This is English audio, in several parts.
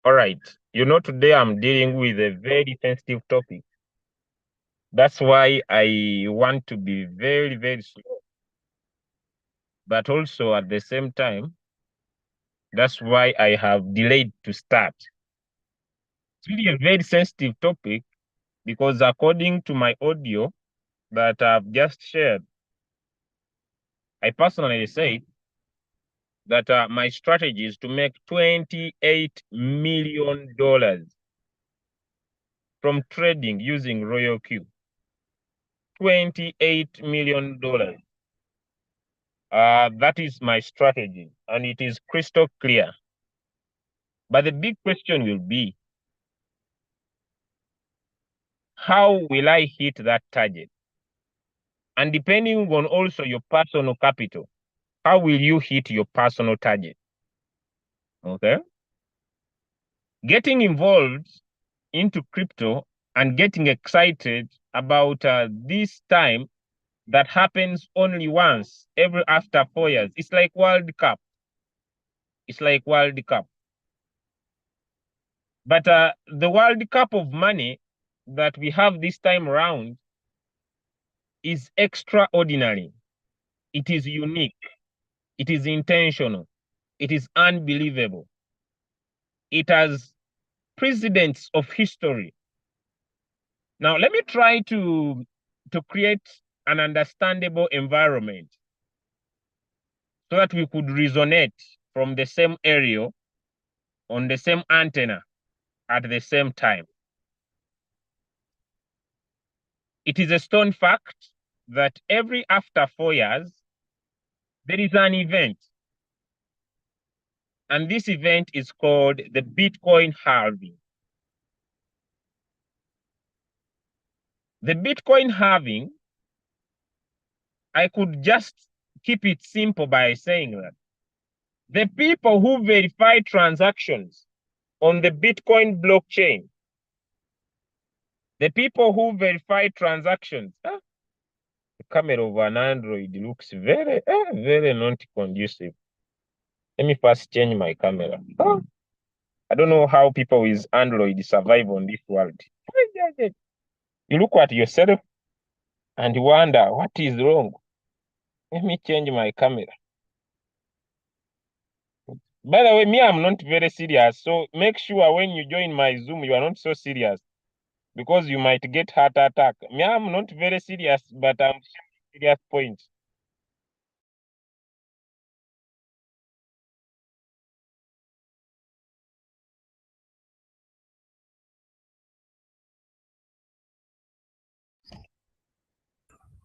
All right. Today I'm dealing with a very sensitive topic. That's why I want to be very, very slow. But also at the same time, that's why I have delayed to start. It's really a very sensitive topic because according to my audio that I've just shared, I personally said that my strategy is to make $28 million from trading using Royal Q. $28 million. That is my strategy, and it is crystal clear. But the big question will be, how will I hit that target? And depending on also your personal capital, how will you hit your personal target? Okay. Getting involved into crypto and getting excited about this time that happens only once every after 4 years. It's like World Cup. It's like World Cup. But the World Cup of money that we have this time around is extraordinary. It is unique. It is intentional. It is unbelievable. It has precedents of history. Now, let me try to create an understandable environment so that we could resonate from the same area on the same antenna at the same time. It is a stone fact that every after 4 years, there is an event. And this event is called the Bitcoin halving. The Bitcoin halving, I could just keep it simple by saying that the people who verify transactions on the Bitcoin blockchain, the people who verify transactions, the camera of an Android looks very, very not conducive. Let me first change my camera. I don't know how people with Android survive on this world. You look at yourself and wonder what is wrong. Let me change my camera. By the way, me, I'm not very serious. So make sure when you join my Zoom, you are not so serious because you might get heart attack. Me, I'm not very serious, but I'm serious point.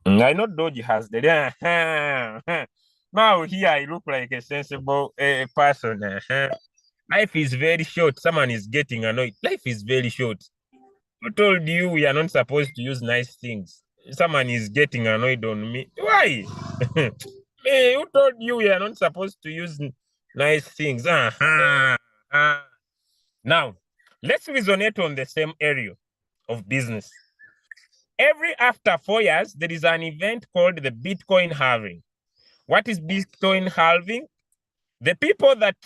I know Doji has the now here I look like a sensible person. Life is very short. Someone is getting annoyed. Life is very short. Who told you we are not supposed to use nice things? Someone is getting annoyed on me. Why? Hey, who told you we are not supposed to use nice things? Now, let's resonate on the same area of business. Every after 4 years, there is an event called the Bitcoin halving. What is Bitcoin halving? The people that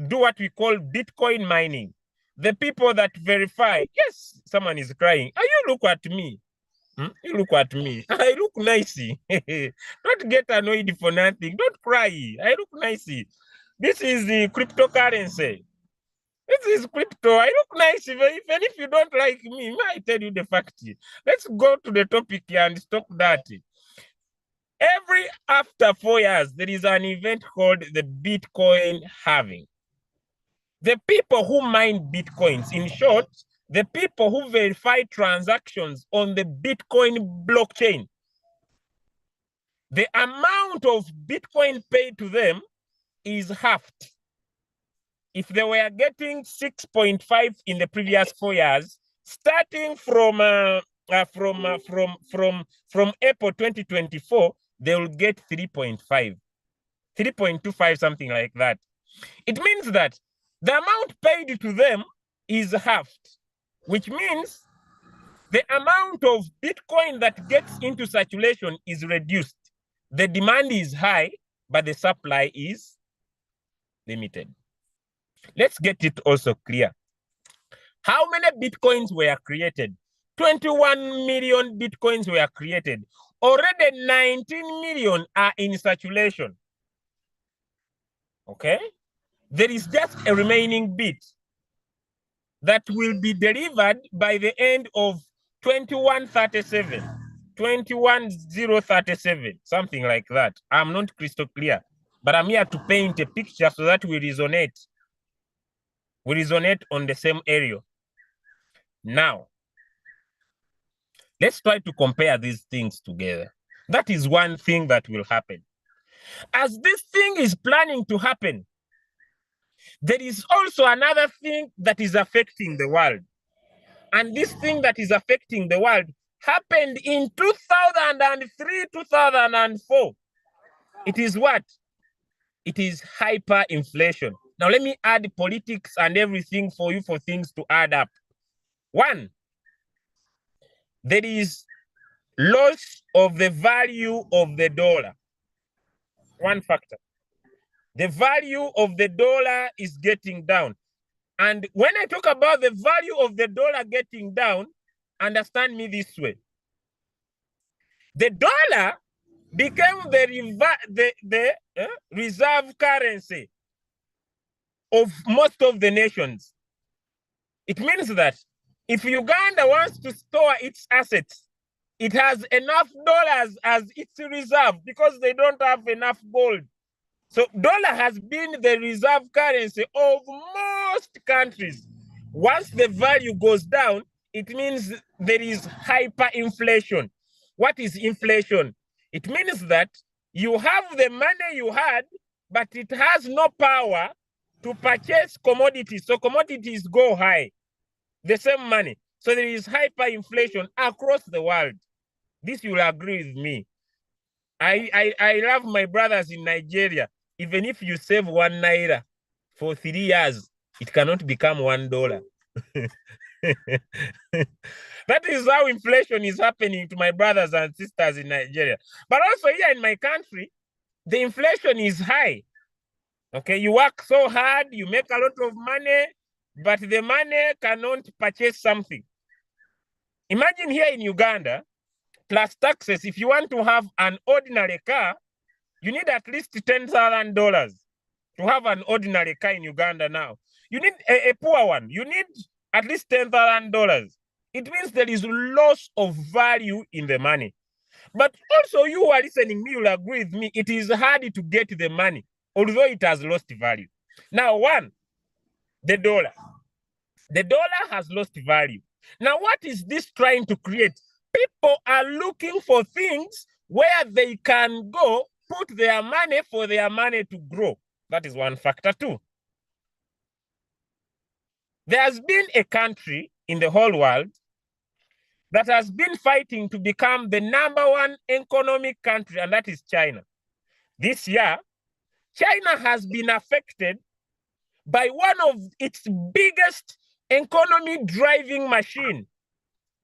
do what we call Bitcoin mining, the people that verify, yes, someone is crying. You look at me. You look at me. I look nicey. Don't get annoyed for nothing. Don't cry. I look nicey. This is the cryptocurrency. This is crypto. I look nice. Even if you don't like me, I tell you the fact. Let's go to the topic and stop that. Every after 4 years, there is an event called the Bitcoin halving. The people who mine Bitcoins, in short, the people who verify transactions on the Bitcoin blockchain, the amount of Bitcoin paid to them is halved. If they were getting 6.5 in the previous 4 years, starting from April 2024, they will get 3.5, 3.25, something like that. It means that the amount paid to them is halved, which means the amount of Bitcoin that gets into circulation is reduced. The demand is high, but the supply is limited. Let's get it also clear. How many Bitcoins were created? 21 million Bitcoins were created. Already 19 million are in circulation. Okay? There is just a remaining bit that will be delivered by the end of 2137, 21037, something like that. I'm not crystal clear, but I'm here to paint a picture so that we resonate. We resonate on the same area. Now, let's try to compare these things together. That is one thing that will happen. As this thing is planning to happen, there is also another thing that is affecting the world. And this thing that is affecting the world happened in 2003, 2004. It is what? It is hyperinflation. Now, let me add politics and everything for you for things to add up. One, there is loss of the value of the dollar. One factor. The value of the dollar is getting down. And when I talk about the value of the dollar getting down, understand me this way. The dollar became the reserve currency of most of the nations. It means that if Uganda wants to store its assets, it has enough dollars as its reserve because they don't have enough gold. So dollar has been the reserve currency of most countries. Once the value goes down, it means there is hyperinflation. What is inflation? It means that you have the money you had, but it has no power to purchase commodities. So commodities go high, the same money. So there is hyperinflation across the world. This you will agree with me. I love my brothers in Nigeria. Even if you save 1 naira for 3 years, it cannot become $1. That is how inflation is happening to my brothers and sisters in Nigeria. But also here in my country, the inflation is high. Okay, you work so hard, you make a lot of money, but the money cannot purchase something. Imagine here in Uganda, plus taxes, if you want to have an ordinary car, you need at least $10,000 to have an ordinary car in Uganda now. You need a poor one. You need at least $10,000. It means there is loss of value in the money. But also you who are listening, me will agree with me, it is hard to get the money, although it has lost value. Now, one, the dollar. The dollar has lost value. Now, what is this trying to create? People are looking for things where they can go put their money for their money to grow. That is one factor too. There has been a country in the whole world that has been fighting to become the #1 economic country, and that is China. This year, China has been affected by one of its biggest economy driving machine.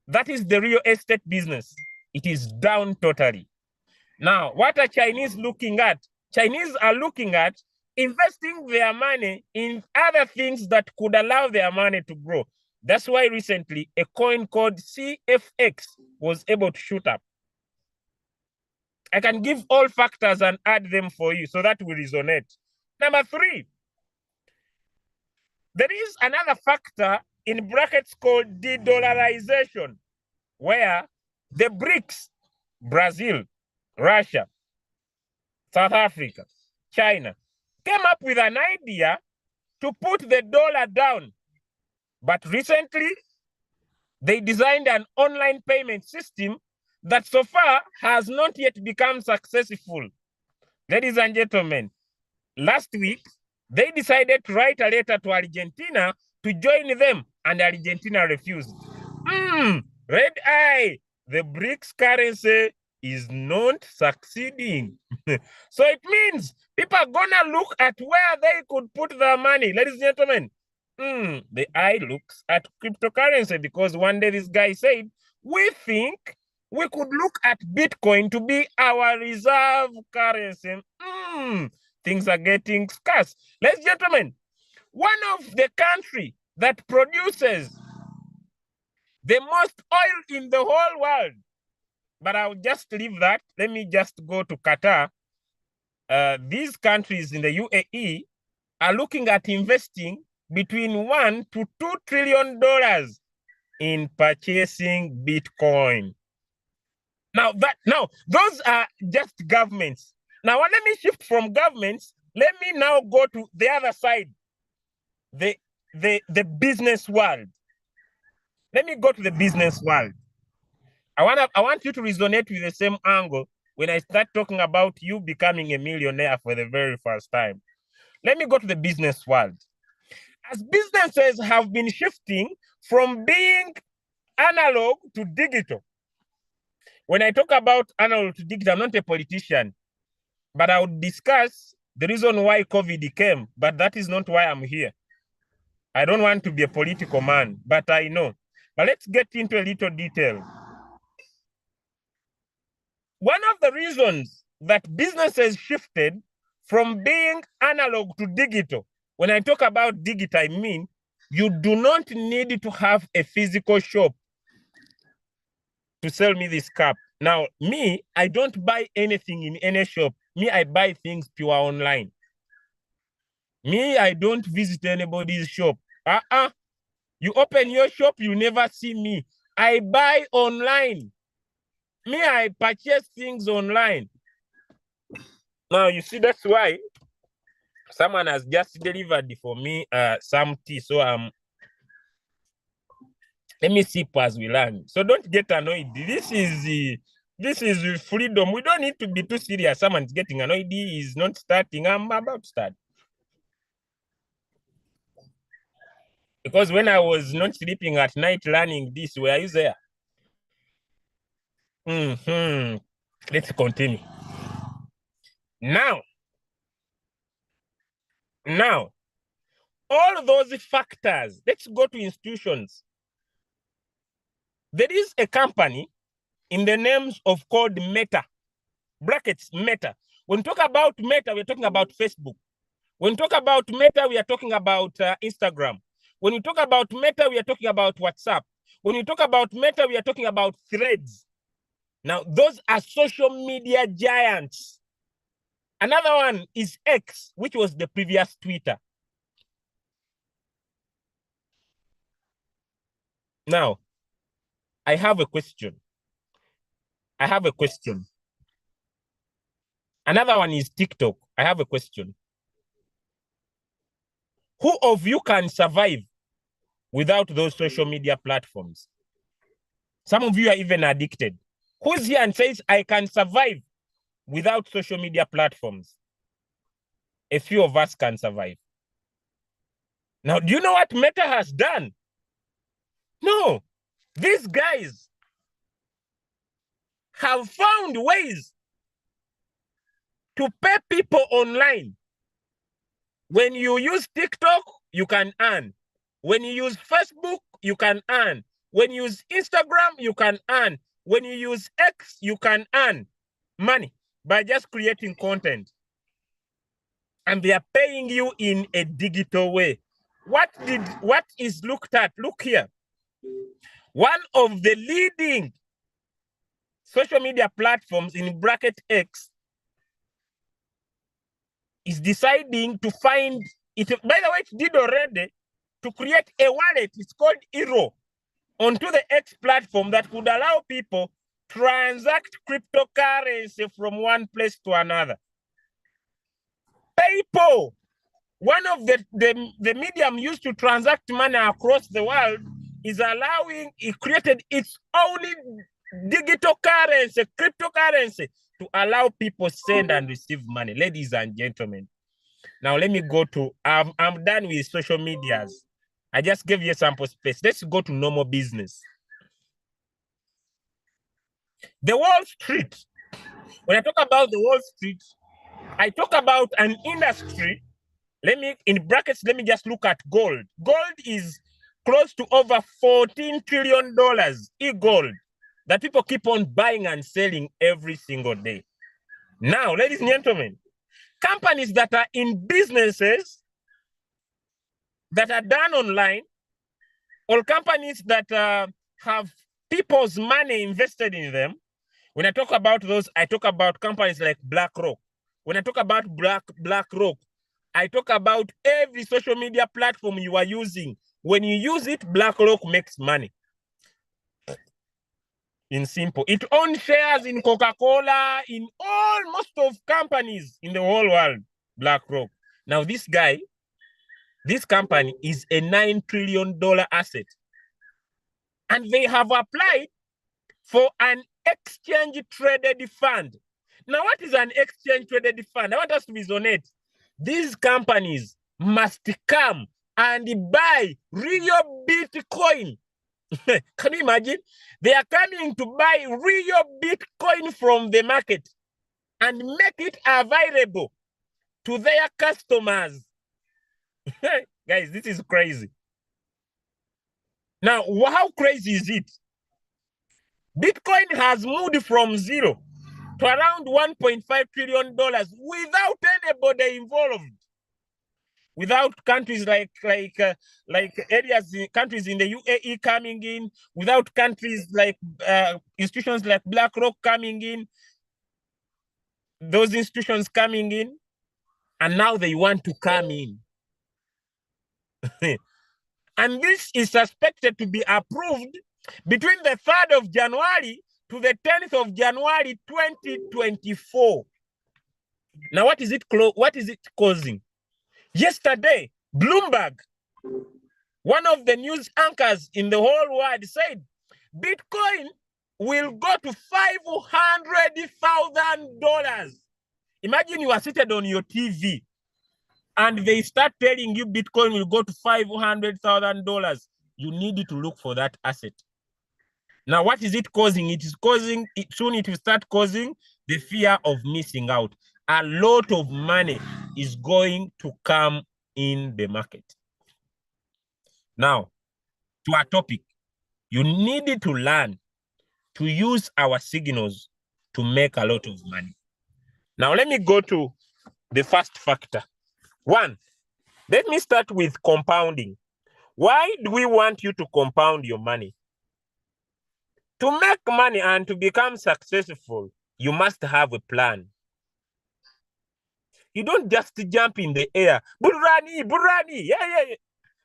That is the real estate business. It is down totally. Now, what are Chinese looking at? Chinese are looking at investing their money in other things that could allow their money to grow. That's why recently a coin called CFX was able to shoot up. I can give all factors and add them for you so that we resonate. Number 3, there is another factor in brackets called de-dollarization, where the BRICS, Brazil, Russia, South Africa, China, came up with an idea to put the dollar down. But recently, they designed an online payment system that so far has not yet become successful. Ladies and gentlemen, last week, they decided to write a letter to Argentina to join them, and Argentina refused. Red eye, the BRICS currency is not succeeding. So it means people are gonna look at where they could put their money. Ladies and gentlemen, the eye looks at cryptocurrency because one day this guy said, we think we could look at Bitcoin to be our reserve currency. Things are getting scarce. Ladies and gentlemen, one of the country that produces The most oil in the whole world. But I'll just leave that. Let me just go to Qatar. These countries in the UAE are looking at investing between $1 to $2 trillion in purchasing Bitcoin. Now, those are just governments. Now, let me shift from governments. Let me now go to the other side, the business world. Let me go to the business world. I want you to resonate with the same angle when I start talking about you becoming a millionaire for the very first time. Let me go to the business world. As businesses have been shifting from being analog to digital. When I talk about analog to digital, I'm not a politician, but I would discuss the reason why COVID came, but that is not why I'm here. I don't want to be a political man, but I know. But let's get into a little detail. One of the reasons that businesses shifted from being analog to digital, when I talk about digital, I mean you do not need to have a physical shop to sell me this cup. Now, me, I don't buy anything in any shop. Me, I buy things pure online. Me, I don't visit anybody's shop. You open your shop, you never see me. I buy online. Me, I purchase things online. Now, you see, that's why someone has just delivered for me some tea. So let me sip as we learn. So don't get annoyed. This is freedom. We don't need to be too serious. Someone's getting annoyed. He is not starting. I'm about to start. Because when I was not sleeping at night learning this, were you there? Let's continue. Now, all those factors, let's go to institutions. There is a company in the names of called Meta, brackets Meta. When we talk about Meta, we're talking about Facebook. When we talk about Meta, we are talking about Instagram. When we talk about Meta, we are talking about WhatsApp. When we talk about Meta, we are talking about Threads. Now, those are social media giants. Another one is X, which was the previous Twitter. Now, I have a question. Another one is TikTok. I have a question. Who of you can survive without those social media platforms? Some of you are even addicted. Who's here and says, I can survive without social media platforms? A few of us can survive. Now, do you know what Meta has done? No, these guys have found ways to pay people online. When you use TikTok, you can earn. When you use Facebook, you can earn. When you use Instagram, you can earn. When you use X, you can earn money by just creating content. And they are paying you in a digital way. What is looked at? Look here. One of the leading social media platforms in bracket X is deciding to find it. By the way, it did already to create a wallet. It's called Eero onto the X platform that would allow people to transact cryptocurrency from one place to another. PayPal, one of the medium used to transact money across the world, is allowing, it created its own digital currency, cryptocurrency, to allow people send and receive money. Ladies and gentlemen, now let me go to, I'm done with social medias. I just gave you a sample space. Let's go to normal business. The Wall Street. When I talk about the Wall Street, I talk about an industry. Let me, in brackets, let me just look at gold. Gold is close to over $14 trillion, e-gold, that people keep on buying and selling every single day. Now, ladies and gentlemen, companies that are in businesses that are done online, or companies that have people's money invested in them. When I talk about those, I talk about companies like BlackRock. When I talk about BlackRock, I talk about every social media platform you are using. When you use it, BlackRock makes money. In simple, it owns shares in Coca-Cola, in most of companies in the whole world, BlackRock. Now this company is a $9 trillion asset. And they have applied for an exchange-traded fund. Now, what is an exchange-traded fund? I want us to resonate. These companies must come and buy real Bitcoin. Can you imagine? They are coming to buy real Bitcoin from the market and make it available to their customers. Guys, this is crazy. Now, how crazy is it? Bitcoin has moved from zero to around $1.5 trillion without anybody involved. Without countries like countries in the UAE coming in, without countries like institutions like BlackRock coming in, those institutions coming in, and now they want to come in. And this is suspected to be approved between the 3rd of January to the 10th of January 2024. Now, what is it causing? Yesterday, Bloomberg, one of the news anchors in the whole world, said Bitcoin will go to $500,000. Imagine you are seated on your TV and they start telling you Bitcoin will go to $500,000. You need to look for that asset. Now, what is it causing? It is causing, soon it will start causing the fear of missing out. A lot of money is going to come in the market. Now, to our topic, you need to learn to use our signals to make a lot of money. Now, let me go to the first factor. 1, let me start with compounding. Why do we want you to compound your money? To make money and to become successful, you must have a plan. You don't just jump in the air. Burani, yeah.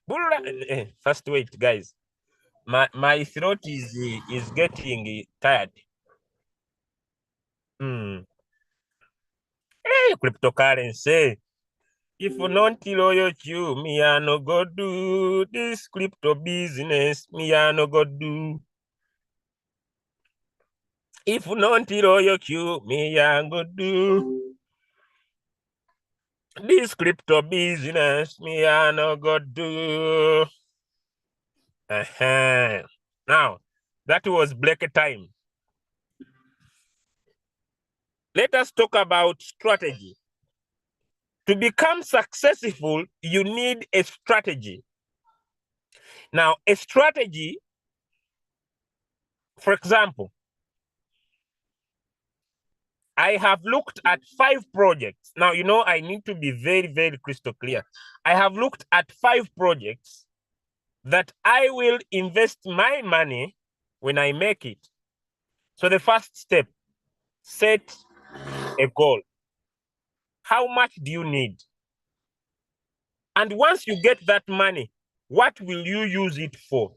Burani. First, wait, guys. My throat is getting tired. Hey, cryptocurrency. If not loyal you, me I no go do this crypto business. Me I no go do. If not loyal you, me I go do this crypto business. Me I no go do. Now, that was break time. Let us talk about strategy. To become successful, you need a strategy. Now, a strategy, for example, I have looked at 5 projects. Now, you know, I need to be very, very crystal clear. I have looked at 5 projects that I will invest my money when I make it. So the first step, set a goal. How much do you need? And once you get that money, what will you use it for?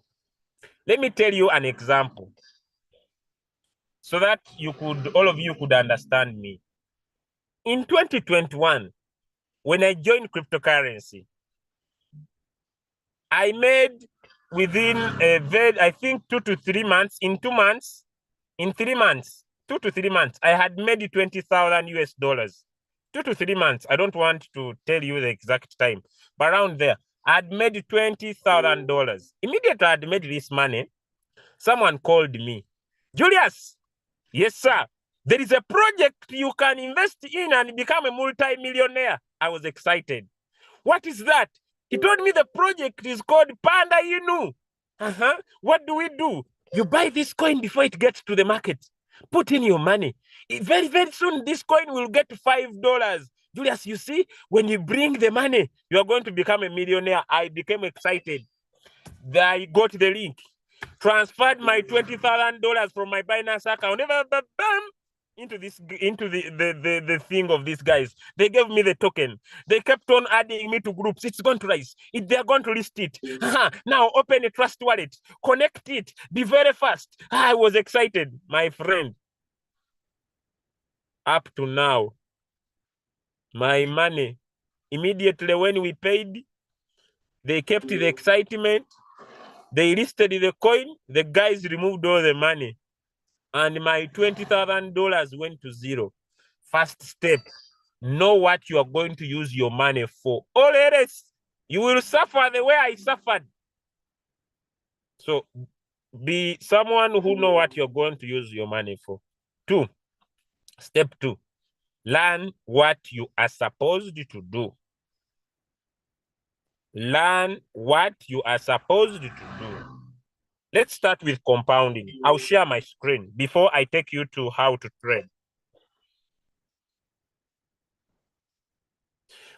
Let me tell you an example so that all of you could understand me. In 2021, when I joined cryptocurrency, I made within I think 2 to 3 months, in 3 months, 2 to 3 months, I had made 20,000 US dollars. 2 to 3 months. I don't want to tell you the exact time, but around there, I had made $20,000. Immediately I had made this money, someone called me. Julius, yes, sir. There is a project you can invest in and become a multi-millionaire. I was excited. What is that? He told me the project is called Panda Inu. What do we do? You buy this coin before it gets to the market. Put in your money. Very, very soon, this coin will get to $5. Julius, you see, when you bring the money, you are going to become a millionaire. I became excited. I got the link. transferred my $20,000 from my Binance account into the thing of these guys. They gave me the token. They kept on adding me to groups. It's going to rise. They're going to list it. Now open a trust wallet, connect it, be very fast. I was excited, my friend. Up to now, my money, immediately when we paid, they kept the excitement. They listed the coin. The guys removed all the money. And my $20,000 went to zero. First step, know what you are going to use your money for. All else, you will suffer the way I suffered. So be someone who know what you're going to use your money for. Step two, learn what you are supposed to do. Learn what you are supposed to do. Let's start with compounding. I'll share my screen before I take you to how to trade.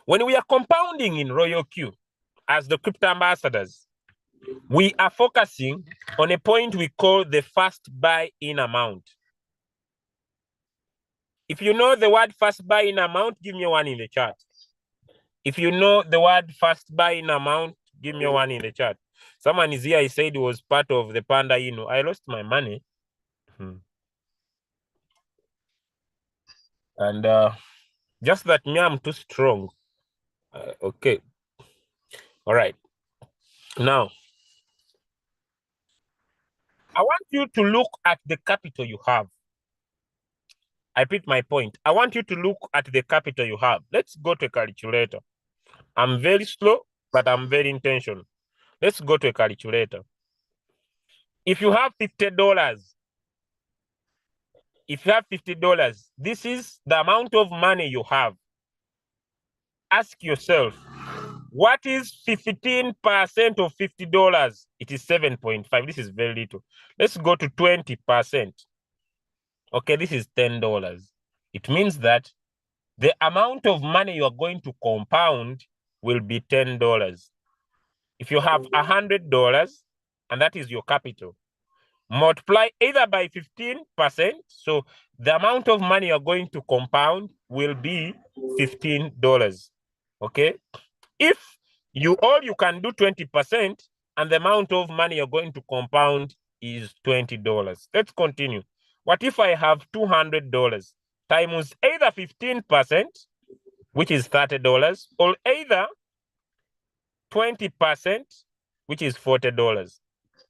When we are compounding in Royal Q as the crypto ambassadors, we are focusing on a point we call the first buy-in amount. If you know the word first buy-in amount, give me one in the chat. If you know the word first buy-in amount, give me one in the chat. Someone is here, he said it was part of the Panda Inu. I lost my money. And just that me, I'm too strong. Okay. All right. Now, I want you to look at the capital you have. I repeat my point. I want you to look at the capital you have. Let's go to a calculator. I'm very slow, but I'm very intentional. Let's go to a calculator. If you have $50, this is the amount of money you have. Ask yourself, what is 15% of $50? It is 7.5. This is very little. Let's go to 20%. Okay, this is $10. It means that the amount of money you are going to compound will be $10. If you have $100, and that is your capital, multiply either by 15%, so the amount of money you're going to compound will be $15. Okay? If all you can do 20%, and the amount of money you're going to compound is $20. Let's continue. What if I have $200 times either 15%, which is $30, or either 20%, which is $40?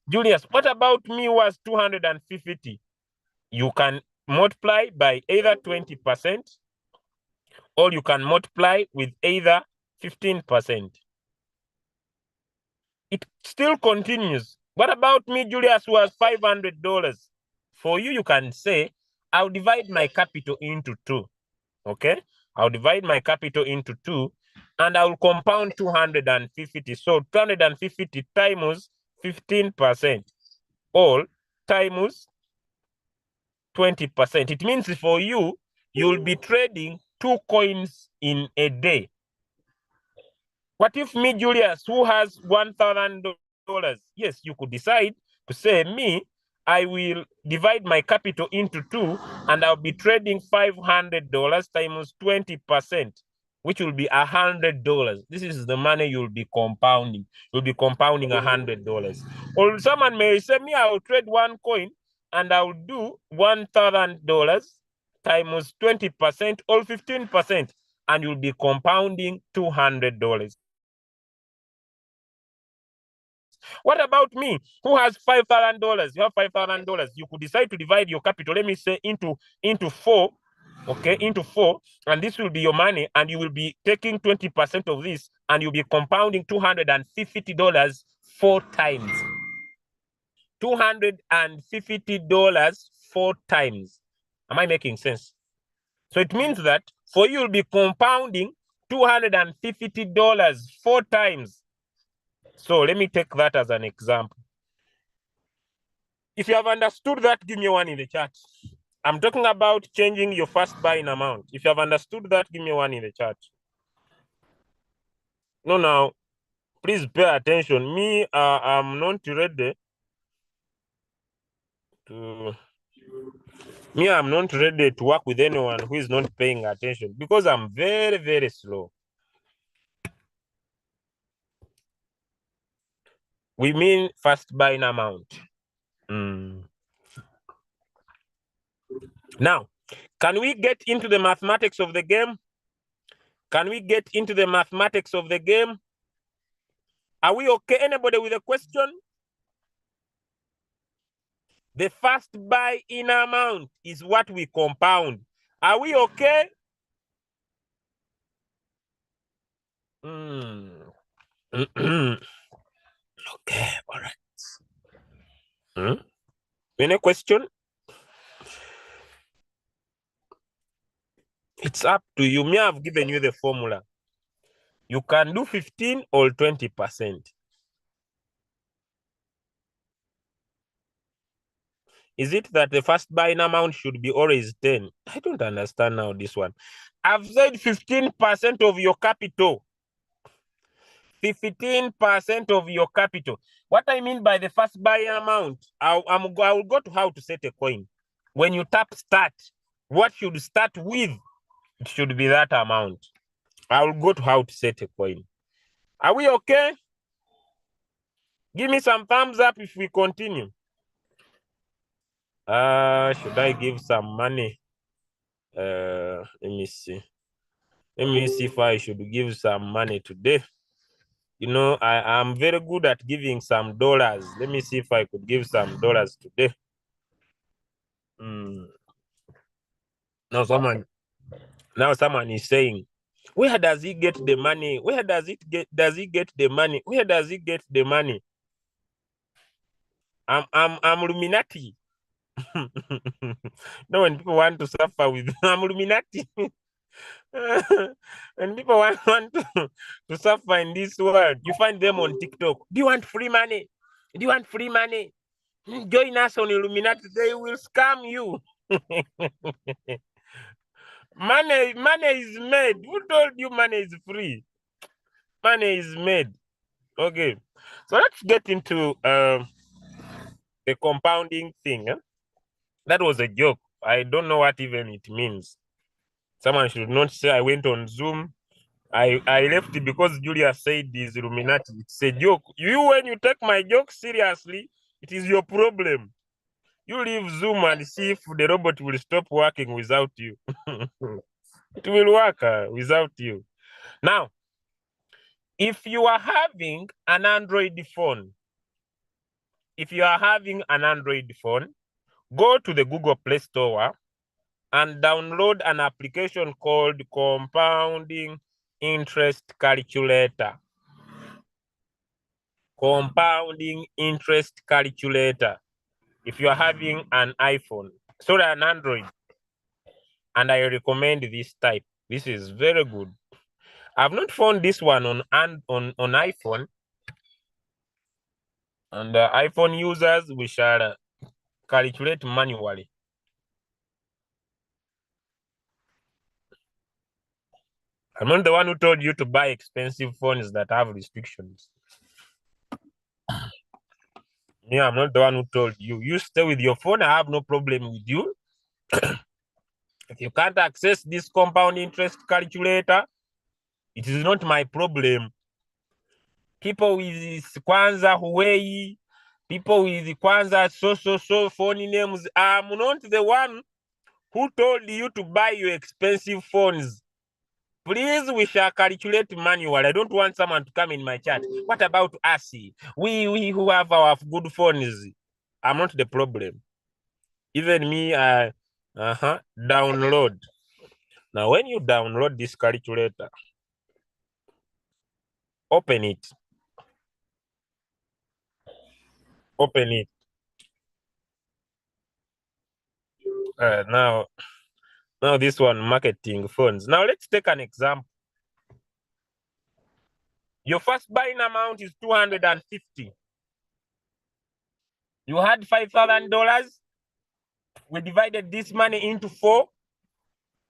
Julius, what about me was 250? You can multiply by either 20%, or you can multiply with either 15%. It still continues. What about me, Julius, was $500? For you, you can say, I'll divide my capital into two. Okay? I'll divide my capital into two, and I'll compound 250. So 250 times 15%, all times 20%. It means for you, you'll be trading 2 coins in a day. What if me, Julius, who has $1,000? Yes, you could decide to say, me, I will divide my capital into two, and I'll be trading $500 times 20%, which will be $100. This is the money you'll be compounding. You'll be compounding $100. Or someone may say, me, I will trade 1 coin, and I'll do $1,000 times 20% or 15%, and you'll be compounding $200. What about me, who has $5,000? You have $5,000. You could decide to divide your capital, let me say, into 4. Okay, into 4, and this will be your money, and you will be taking 20% of this, and you'll be compounding $250 4 times. $250 4 times. Am I making sense? So it means that for you, you'll be compounding $250 4 times. So let me take that as an example. If you have understood that, give me one in the chat. I'm talking about changing your first buying amount. If you have understood that, give me one in the chat. No, now, please pay attention. Me, I'm not ready. Me, I'm not ready to work with anyone who is not paying attention because I'm very, very slow. We mean first buying amount. Now, can we get into the mathematics of the game? Can we get into the mathematics of the game? Are we okay? Anybody with a question? The first buy-in amount is what we compound. Are we okay? Okay, all right. Any question? It's up to you. Me, I've given you the formula. You can do 15 or 20%. Is it that the first buying amount should be always 10? I don't understand now this one. I've said 15% of your capital. 15% of your capital. What I mean by the first buying amount, I will go to how to set a coin. When you tap start, what should start with? It should be that amount. I will go to how to set a coin. Are we okay? Give me some thumbs up if we continue. Should I give some money? Let me see. Let me see if I should give some money today. You know, I am very good at giving some dollars. Let me see if I could give some dollars today. Now someone is saying, where does he get the money? Where does he get the money? Where does he get the money? I'm Illuminati. No, when people want to suffer with I'm Illuminati. When people want to suffer in this world, you find them on TikTok. Do you want free money? Do you want free money? Join us on Illuminati. They will scam you. Money is made. Who told you money is free? Money is made. Okay. So let's get into the compounding thing. That was a joke. I don't know what even it means. Someone should not say I went on Zoom. I left because Julia said this Illuminati. It's a joke. You, when you take my joke seriously, it is your problem. You leave Zoom and see if the robot will stop working without you. It will work without you. Now, if you are having an Android phone, go to the Google Play Store and download an application called Compounding Interest Calculator. Compounding Interest Calculator. If you are having an iPhone, sorry, an Android, and I recommend this type. This is very good. I've not found this one on iPhone. And iPhone users, we shall calculate manually. I'm not the one who told you to buy expensive phones that have restrictions. Yeah, I'm not the one who told you. You stay with your phone. I have no problem with you. If you can't access this compound interest calculator, it is not my problem. People with Kwanza, Huawei, people with Kwanza, so phone names. I'm not the one who told you to buy your expensive phones. Please, we shall calculate manually. I don't want someone to come in my chat. What about us? We who have our good phones. I'm not the problem. Even me, download. Now, when you download this calculator, open it. Open it. Now this one, marketing phones. Now, let's take an example. Your first buying amount is $250. You had $5,000. We divided this money into 4.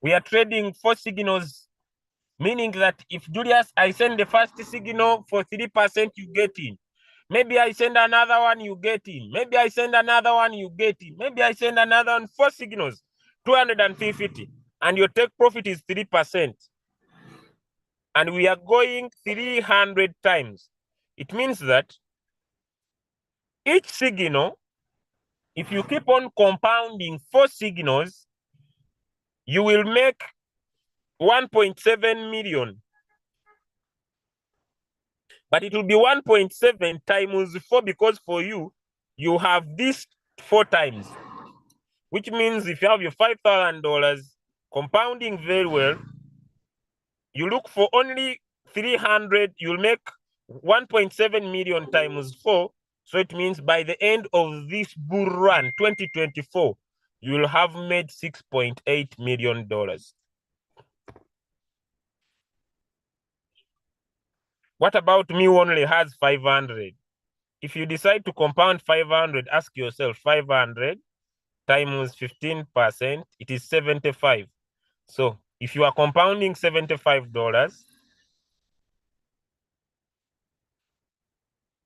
We are trading 4 signals, meaning that if Julius, I send the first signal for 3%, you get in. Maybe I send another one, you get in. Maybe I send another one, you get in. Maybe I send another one, 4 signals, 250. And your take profit is 3%. And we are going 300 times. It means that each signal, if you keep on compounding 4 signals, you will make 1.7 million. But it will be 1.7 times 4 because for you, you have this 4 times. Which means if you have your $5,000 compounding very well, you look for only 300, you'll make 1.7 million times 4. So it means by the end of this bull run, 2024, you will have made $6.8 million. What about me who only has 500? If you decide to compound 500, ask yourself 500 times 15%, it is 75. So if you are compounding $75,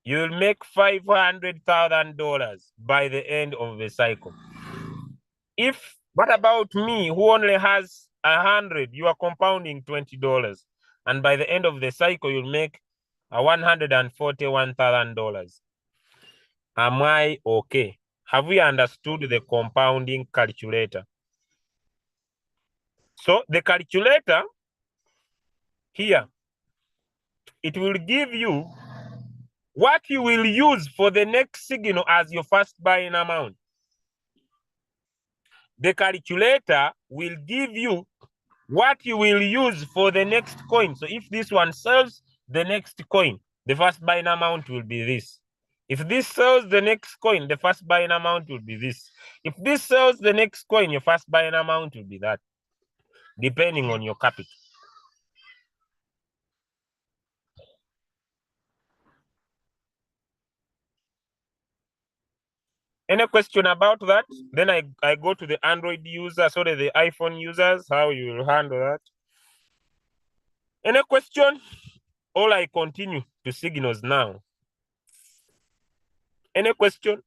you will make $500,000 by the end of the cycle. What about me who only has 100? You are compounding $20, and by the end of the cycle, you'll make $141,000. Am I okay? Have we understood the compounding calculator? So the calculator here, it will give you what you will use for the next signal as your first buying amount. The calculator will give you what you will use for the next coin. So if this one sells the next coin, the first buying amount will be this. If this sells the next coin, the first buying amount will be this. If this sells the next coin, your first buying amount will be that, depending on your capital. Any question about that? Then I go to the Android user, sorry, the iPhone users, how you will handle that. Any question? Or I continue to signals now. Any question?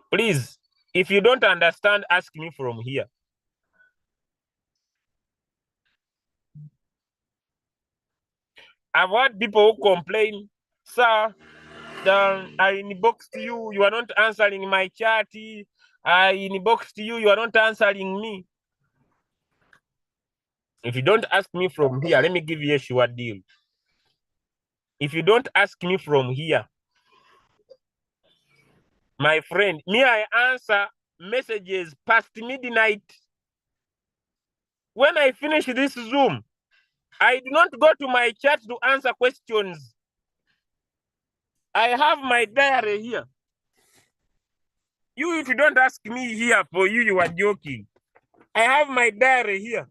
Please, if you don't understand, ask me from here. I've heard people who complain, sir, I inboxed you, you are not answering my chat. I inboxed you, you are not answering me. If you don't ask me from here, let me give you a sure deal. If you don't ask me from here, my friend, me, I answer messages past midnight. When I finish this Zoom, I do not go to my chat to answer questions. I have my diary here. You, if you don't ask me here, for you, you are joking. I have my diary here.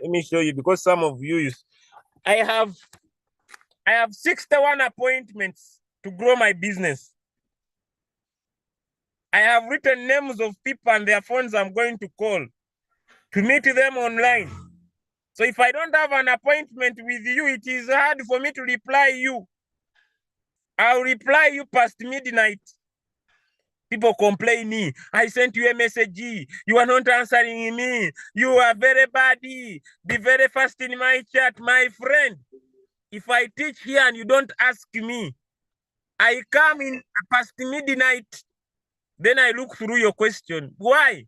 Let me show you, because some of you, I have 61 appointments to grow my business. I have written names of people and their phones I'm going to call to meet them online. So if I don't have an appointment with you, it is hard for me to reply you. I'll reply you past midnight. People complaining, I sent you a message, you are not answering me, you are very bad, be very fast in my chat. My friend, if I teach here and you don't ask me, I come in past midnight, then I look through your question. Why?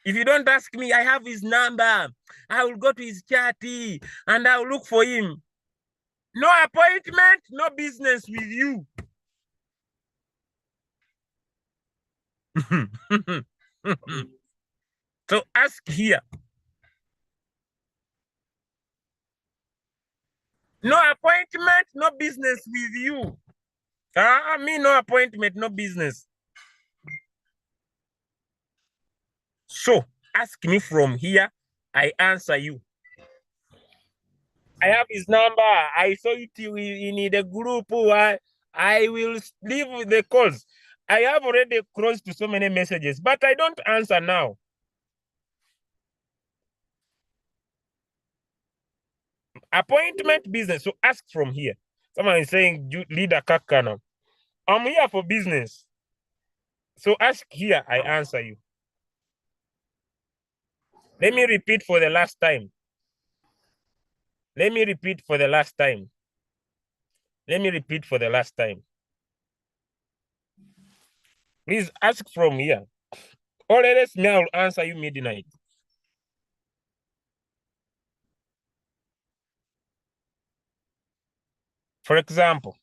If you don't ask me, I have his number. I will go to his chat and I'll look for him. No appointment, no business with you. So ask here. No appointment, no business with you. Me, no appointment, no business. So ask me from here, I answer you. I have his number. I saw it in the group. I will leave the calls. I have already closed to so many messages, but I don't answer now. Appointment business. So ask from here. Someone is saying, leader Kakana, I'm here for business. So ask here, I answer you. Let me repeat for the last time. Let me repeat for the last time. Let me repeat for the last time. Please ask from here. Or else me, I will answer you midnight. For example,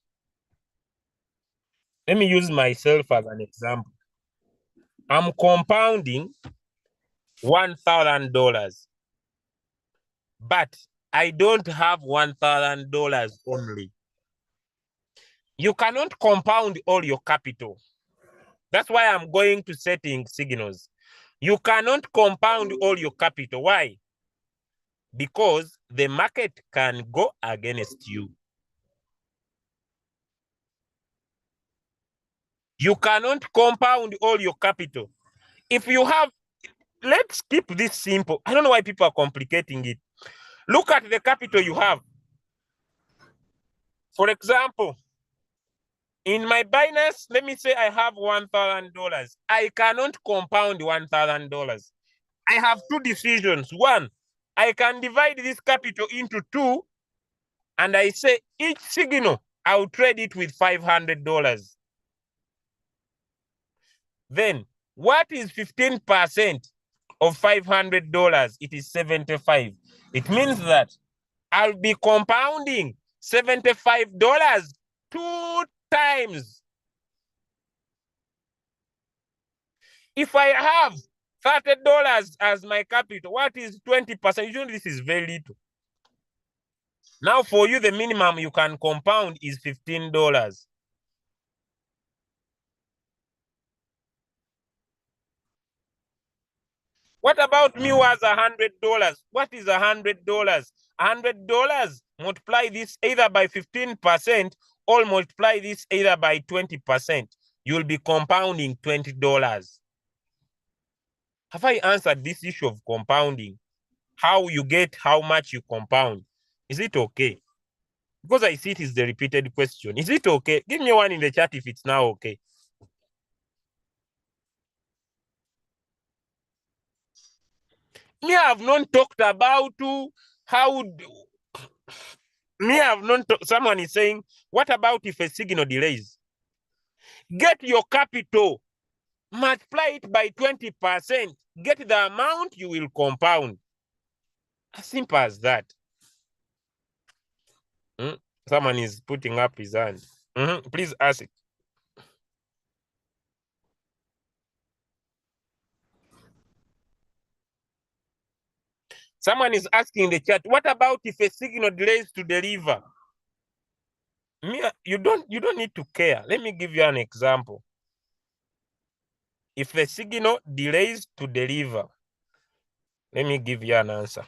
let me use myself as an example. I'm compounding $1,000, but I don't have $1,000 only. You cannot compound all your capital. That's why I'm going to setting signals. You cannot compound all your capital. Why? Because the market can go against you. You cannot compound all your capital. If you have, let's keep this simple. I don't know why people are complicating it. Look at the capital you have. For example, in my Binance, let me say I have $1,000. I cannot compound $1,000. I have two decisions. One, I can divide this capital into two, and I say each signal, I'll trade it with $500. Then, what is 15% of $500? It is 75. It means that I'll be compounding $75 two times. If I have $30 as my capital, what is 20%? Usually this is very little. Now for you, the minimum you can compound is $15. What about me who has $100? What is $100? $100, multiply this either by 15% or multiply this either by 20%. You'll be compounding $20. Have I answered this issue of compounding? How you get how much you compound? Is it okay? Because I see it is the repeated question. Is it okay? Give me one in the chat if it's now okay. Me have not talked about how. Me have not. Someone is saying, what about if a signal delays? Get your capital, multiply it by 20%. Get the amount you will compound. As simple as that. Someone is putting up his hand. Please ask it. Someone is asking in the chat, what about if a signal delays to deliver? You don't need to care. Let me give you an example. If the signal delays to deliver, let me give you an answer.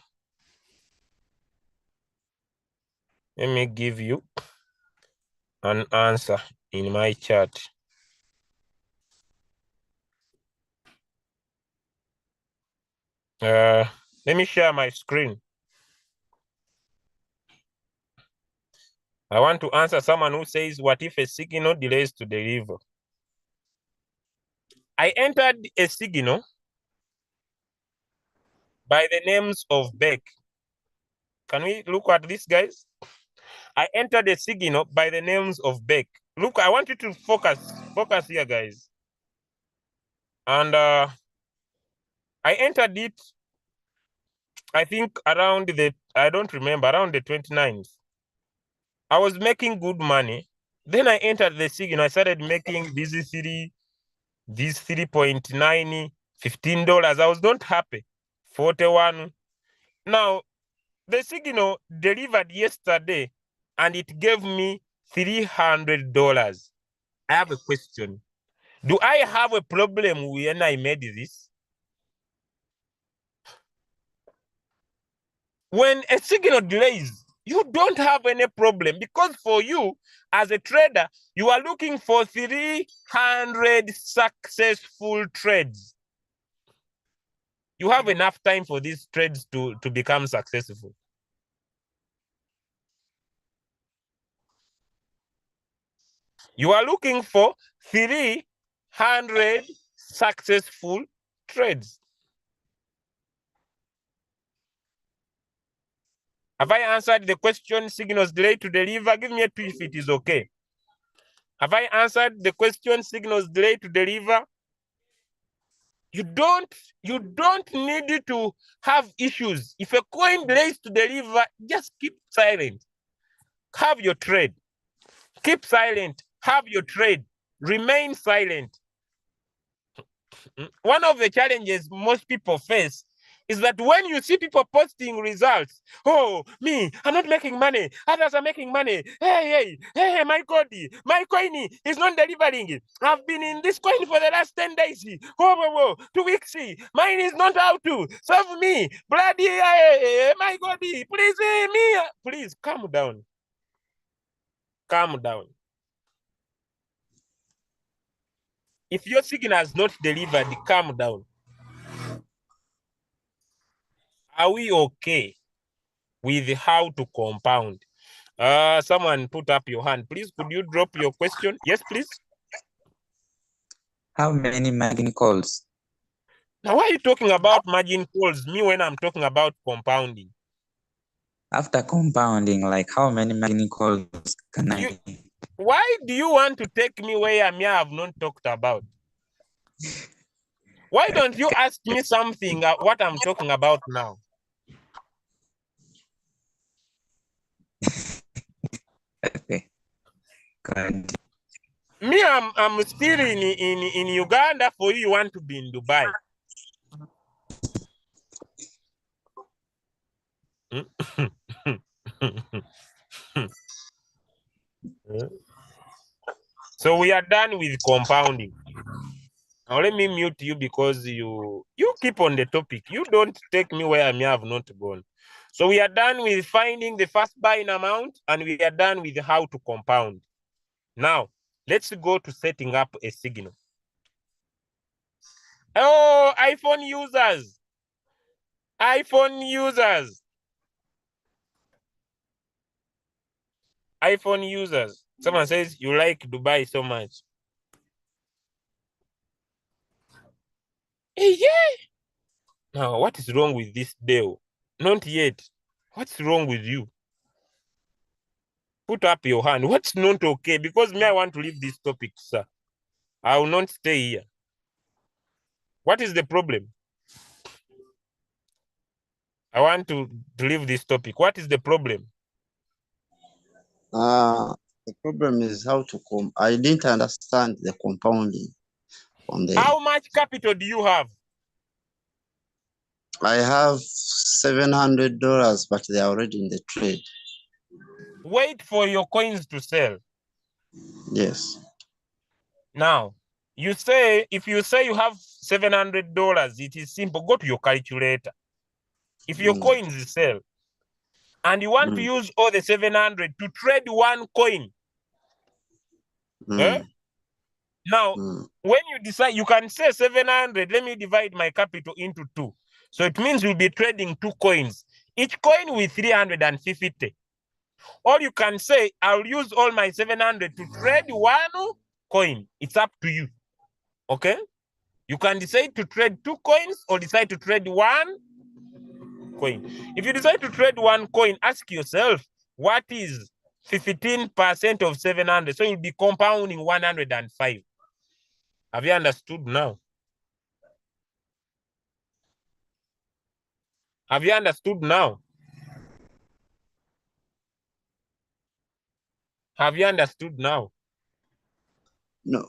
Let me give you an answer in my chat. Let me share my screen. I want to answer someone who says, what if a signal delays to deliver? I entered a signal by the names of Beck. Can we look at this, guys? I entered a signal by the names of Beck. Look, I want you to focus here, guys. And I entered it, I think around I don't remember, around the 29th. I was making good money. Then I entered the signal. I started making this 3.9, $15. I was not happy. 41. Now, the signal delivered yesterday and it gave me $300. I have a question. Do I have a problem when I made this? When a signal delays, you don't have any problem because for you as a trader, you are looking for 300 successful trades. You have enough time for these trades to become successful. You are looking for 300 successful trades. Have I answered the question, signals delay to deliver? Give me a 2 if it is okay. Have I answered the question, signals delay to deliver? You don't need to have issues. If a coin delays to deliver, just keep silent. Have your trade. Keep silent. Have your trade. Remain silent. One of the challenges most people face is that when you see people posting results, oh, me, I'm not making money, others are making money. Hey, my God, my coin is not delivering. I've been in this coin for the last 10 days. Whoa, 2 weeks. Mine is not out to serve me. Bloody, my God, please, me. Please, calm down. Calm down. If your signal has not delivered, calm down. Are we okay with how to compound? Someone put up your hand. Please, could you drop your question? Yes, please. How many margin calls? Now, why are you talking about margin calls? Me when I'm talking about compounding. After compounding, like how many margin calls can I? Why do you want to take me where I have not talked about? Why don't you ask me something what I'm talking about now? Okay. Good. Me, I'm still in Uganda. For you want to be in Dubai. So we are done with compounding. Now let me mute you because you keep on the topic. You don't take me where I may have not gone. So we are done with finding the first buying amount and we are done with how to compound. Now, let's go to setting up a signal. Oh, iPhone users. iPhone users. iPhone users. Someone says you like Dubai so much. Hey, yeah. Now, what is wrong with this deal? Not yet. What's wrong with you? Put up your hand. What's not okay? Because me, I want to leave this topic, sir. I will not stay here. What is the problem? I want to leave this topic. What is the problem? The problem is how to I didn't understand the compounding on the. How much capital do you have? I have $700, but they are already in the trade. Wait for your coins to sell. Yes. Now, you say, if you say you have $700, it is simple. Go to your calculator. If your coins sell, and you want to use all the 700 to trade one coin, now, when you decide, you can say 700, let me divide my capital into 2. So it means you'll be trading 2 coins, each coin with 350. Or you can say, I'll use all my 700 to trade one coin. It's up to you. Okay? You can decide to trade 2 coins or decide to trade 1 coin. If you decide to trade 1 coin, ask yourself, what is 15% of 700? So you'll be compounding 105. Have you understood now? Have you understood now? Have you understood now? No,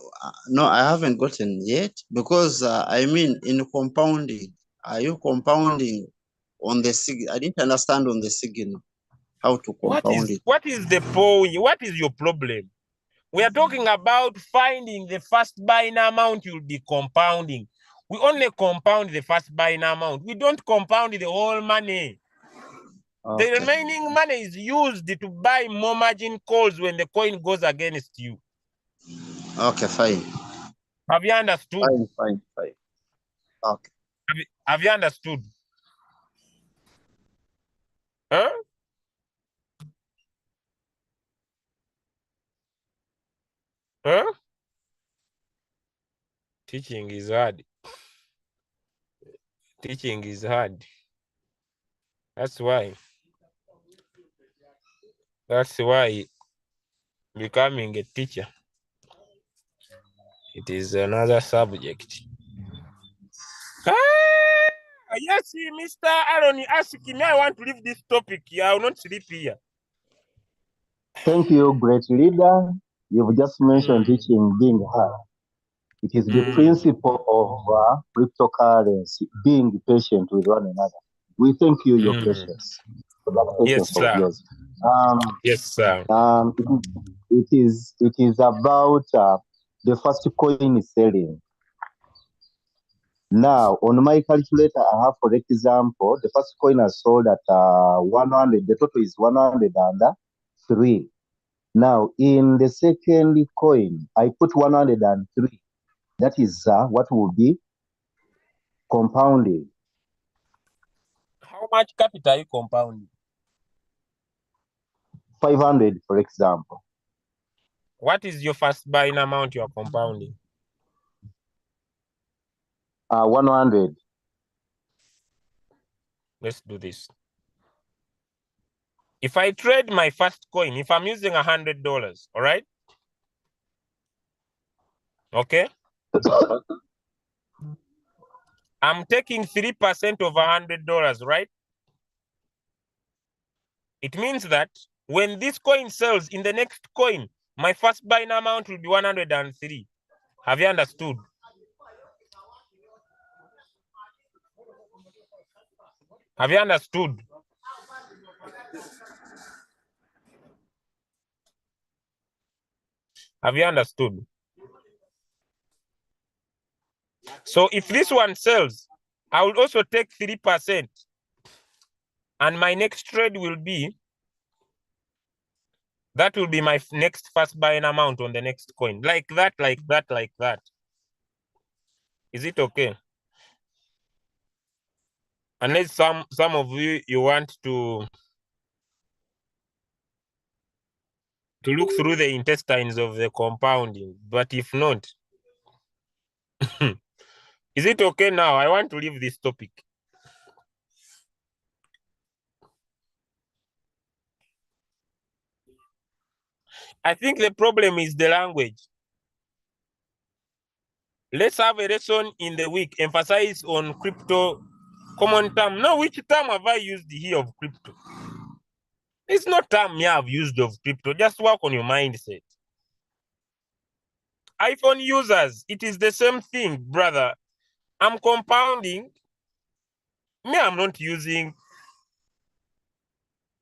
I haven't gotten yet because I mean, in compounding, are you compounding on the signal? I didn't understand on the signal how to compound it. What is the point? What is your problem? We are talking about finding the first buying amount you'll be compounding. We only compound the first buying amount. We don't compound the whole money. Okay. The remaining money is used to buy more margin calls when the coin goes against you. Okay, fine. Have you understood? Fine. Okay. Have you understood? Huh? Huh? Teaching is hard. Teaching is hard. That's why becoming a teacher, it is another subject. Yes, Mr. Aaron, you ask me, I want to leave this topic. I will not sleep here. Thank you, great leader. You've just mentioned teaching being hard. It is the principle of cryptocurrency, being patient with one another. We thank you, your patience, for that patience of yours. Yes, sir. It is about the first coin selling. Now, on my calculator, I have, for example, the first coin I sold at 100. The total is 103. Now, in the second coin, I put 103. That is what will be compounding. How much capital are you compounding? 500, for example. What is your first buying amount you are compounding? 100. Let's do this. If I trade my first coin, if I'm using $100, all right? Okay. I'm taking 3% of $100, right? It means that when this coin sells in the next coin, my first buying amount will be 103. Have you understood? Have you understood? Have you understood? So if this one sells, I will also take 3%. And my next trade will be, that will be my next first buying amount on the next coin. Like that, like that, like that. Is it okay? Unless some of you want to look through the intestines of the compounding, but if not, is it okay now? I want to leave this topic. I think the problem is the language. Let's have a lesson in the week, emphasize on crypto common term. No, which term have I used here of crypto? It's not term me have used of crypto. Just work on your mindset. iPhone users, it is the same thing, brother. I'm compounding. Me, I'm not using.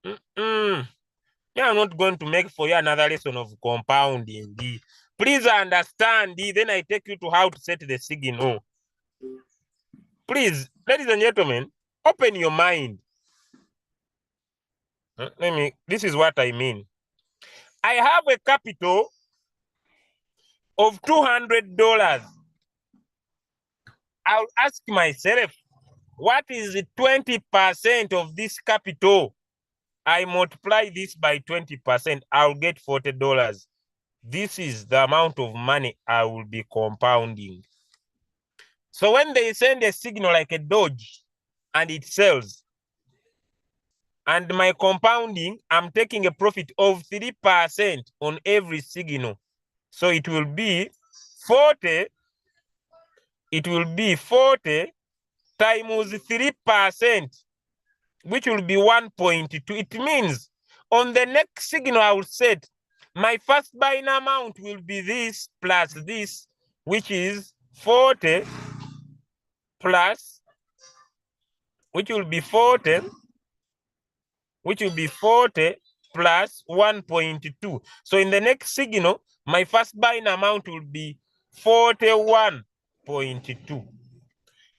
Me, I'm not going to make for you another lesson of compounding. Please understand. Then I take you to how to set the signal. Please, ladies and gentlemen, open your mind. This is what I mean. I have a capital of $200. I'll ask myself, what is 20% of this capital? I multiply this by 20%, I'll get $40. This is the amount of money I will be compounding. So when they send a signal like a Doge and it sells, and my compounding, I'm taking a profit of 3% on every signal. So it will be 40. It will be 40 times 3%, which will be 1.2. It means on the next signal I will set, my first buying amount will be this plus this, which is 40 plus, which will be 40, which will be 40 plus 1.2. So in the next signal, my first buying amount will be 41.2.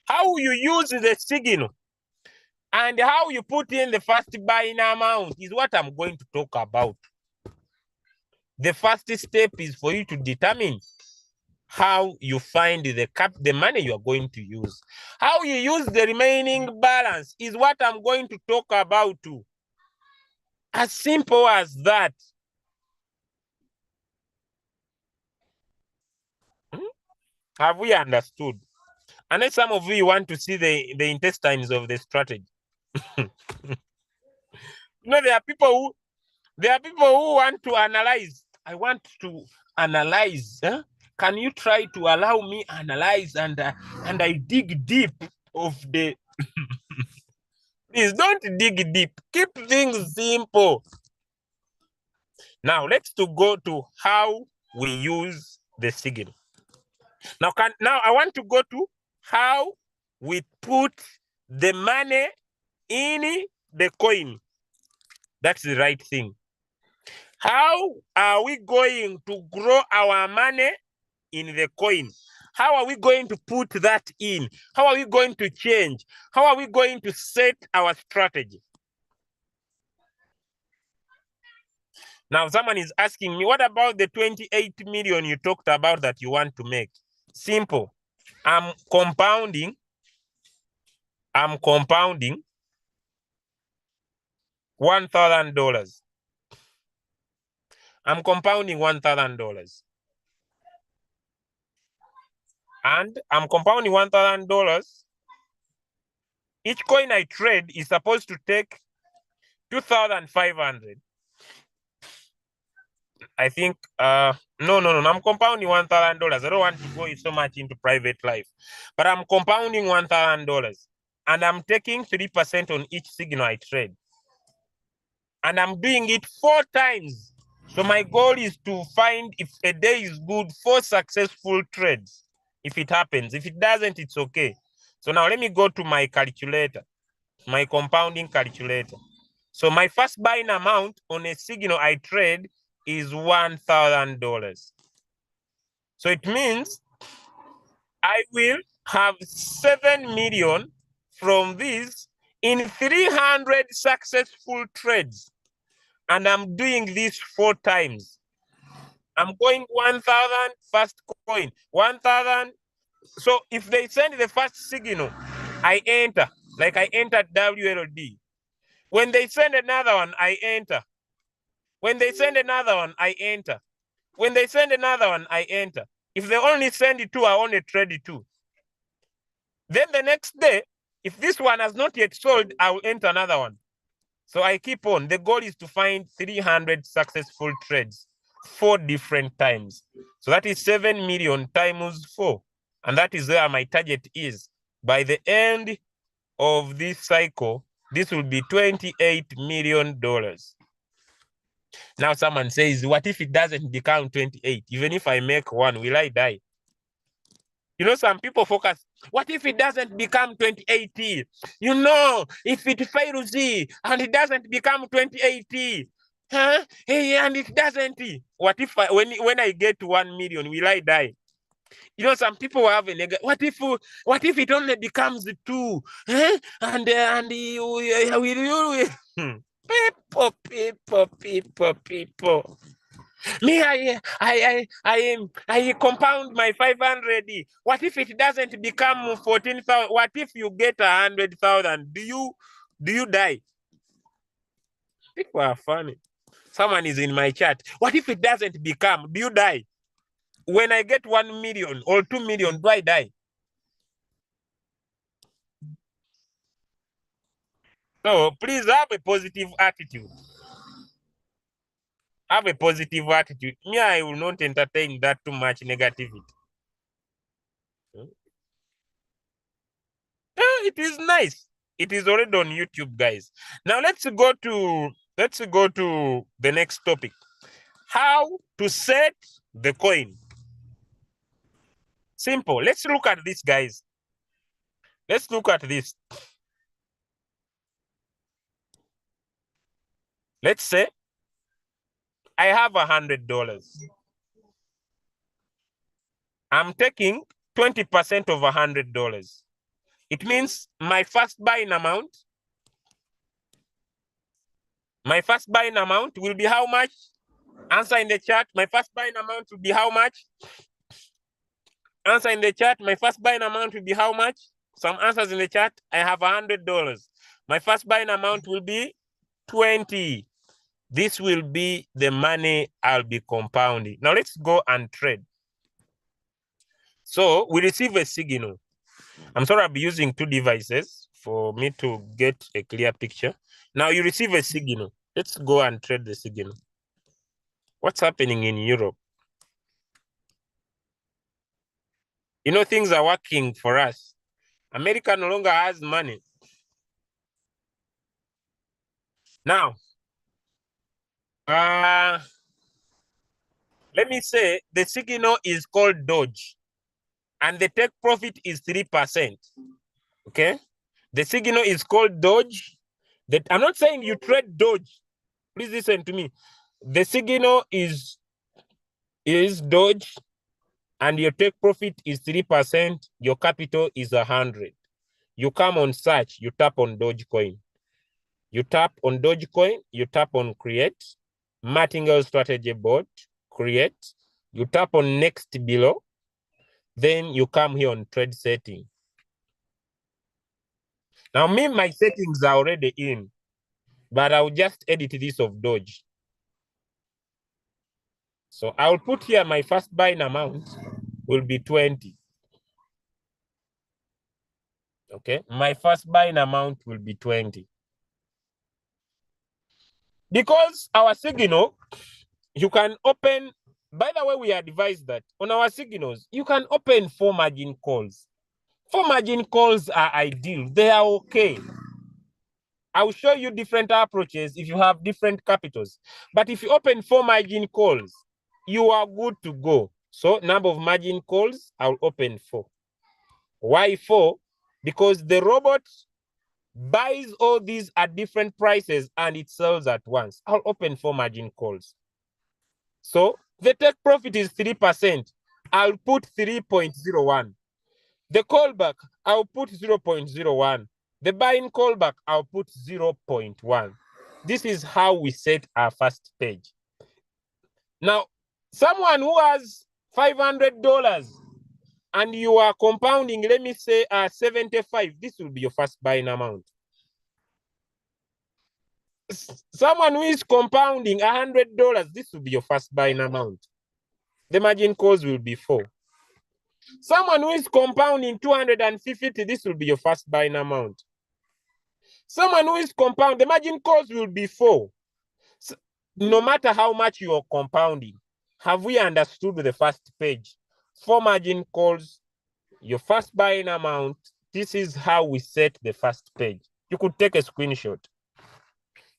How you use the signal and how you put in the first buying amount is what I'm going to talk about. The first step is for you to determine how you find the money you are going to use. How you use the remaining balance is what I'm going to talk about too. As simple as that. Have we understood? And then some of you want to see the intestines of the strategy. There are people who want to analyze. I want to analyze. Huh? Can you try to allow me analyze and I dig deep of the please don't dig deep. Keep things simple. Now let's go to how we use the signal. Now I want to go to how we put the money in the coin. That's the right thing. How are we going to grow our money in the coin? How are we going to put that in? How are we going to change? How are we going to set our strategy? Now, someone is asking me, what about the 28 million you talked about that you want to make? Simple. I'm compounding $1,000. I'm compounding $1,000. And I'm compounding $1,000. Each coin I trade is supposed to take 2,500. I think, no, I'm compounding $1,000. I don't want to go so much into private life, but I'm compounding $1,000 and I'm taking 3% on each signal I trade. And I'm doing it 4 times. So my goal is to find, if a day is good, 4 successful trades. If it happens, if it doesn't, it's okay. So now let me go to my calculator, my compounding calculator. So my first buying amount on a signal I trade is $1,000. So it means I will have 7 million from this in 300 successful trades. And I'm doing this 4 times. I'm going 1,000 first coin, 1,000. So if they send the first signal, I enter, like I entered WLD. When they send another one, I enter. When they send another one, I enter. When they send another one, I enter. If they only send 2, I only trade 2. Then the next day, if this one has not yet sold, I will enter another one. So I keep on. The goal is to find 300 successful trades 4 different times. So that is 7 million times 4. And that is where my target is. By the end of this cycle, this will be $28 million. Now someone says, what if it doesn't become 28? Even if I make 1, will I die? Some people focus, what if it doesn't become 28? If it fails and it doesn't become 28, huh? Hey, and it doesn't. What if when I get to 1 million, will I die? Some people have a negative. What if it only becomes 2? Huh? And people. Me, I compound my 500. What if it doesn't become 14,000? What if you get 100,000? Do you die? People are funny. Someone is in my chat. What if it doesn't become? Do you die? When I get 1 million or 2 million, do I die? So please have a positive attitude. Have a positive attitude. Me, I will not entertain that too much negativity. It is nice. It is already on YouTube, guys. Now let's go to the next topic. How to set the coin. Simple. Let's look at this, guys. Let's look at this. Let's say I have $100. I'm taking 20% of $100. It means my first buying amount will be how much? Answer in the chat. My first buying amount will be how much? Answer in the chat. My first buying amount will be how much? Some answers in the chat. I have $100. My first buying amount will be 20. This will be the money I'll be compounding. Now let's go and trade. So we receive a signal. I'm sorry, I'll be using two devices for me to get a clear picture. Now you receive a signal. Let's go and trade the signal. What's happening in Europe? You know, things are working for us. America no longer has money. Now, let me say the signal is called Doge and the take profit is 3%. Okay? The signal is called Doge. I'm not saying you trade Doge. Please listen to me. The signal is Doge and your take profit is 3%. Your capital is 100. You come on search, you tap on Dogecoin. You tap on Dogecoin, you tap on create, Martingale strategy board, create, you tap on next below, then you come here on trade setting. Now my settings are already in, but I'll just edit this of Doge. So I'll put here my first buying amount will be 20. Okay, my first buying amount will be 20. Because our signal, you can open, by the way, we advise that on our signals, you can open 4 margin calls. 4 margin calls are ideal. They are okay. I'll show you different approaches if you have different capitals. But if you open 4 margin calls, you are good to go. So number of margin calls, I'll open 4. Why 4? Because the robot buys all these at different prices and it sells at once. I'll open 4 margin calls. So the take profit is 3%. I'll put 3.01. The callback, I'll put 0.01. The buying callback, I'll put 0.1. This is how we set our first page. Now, someone who has $500 and you are compounding, let me say 75, this will be your first buying amount. Someone who is compounding $100, this will be your first buying amount. The margin calls will be 4. Someone who is compounding 250, this will be your first buying amount. Someone who is compounding, the margin calls will be 4. So, no matter how much you are compounding, have we understood the first page? 4 margin calls, your first buying amount. This is how we set the first page. You could take a screenshot.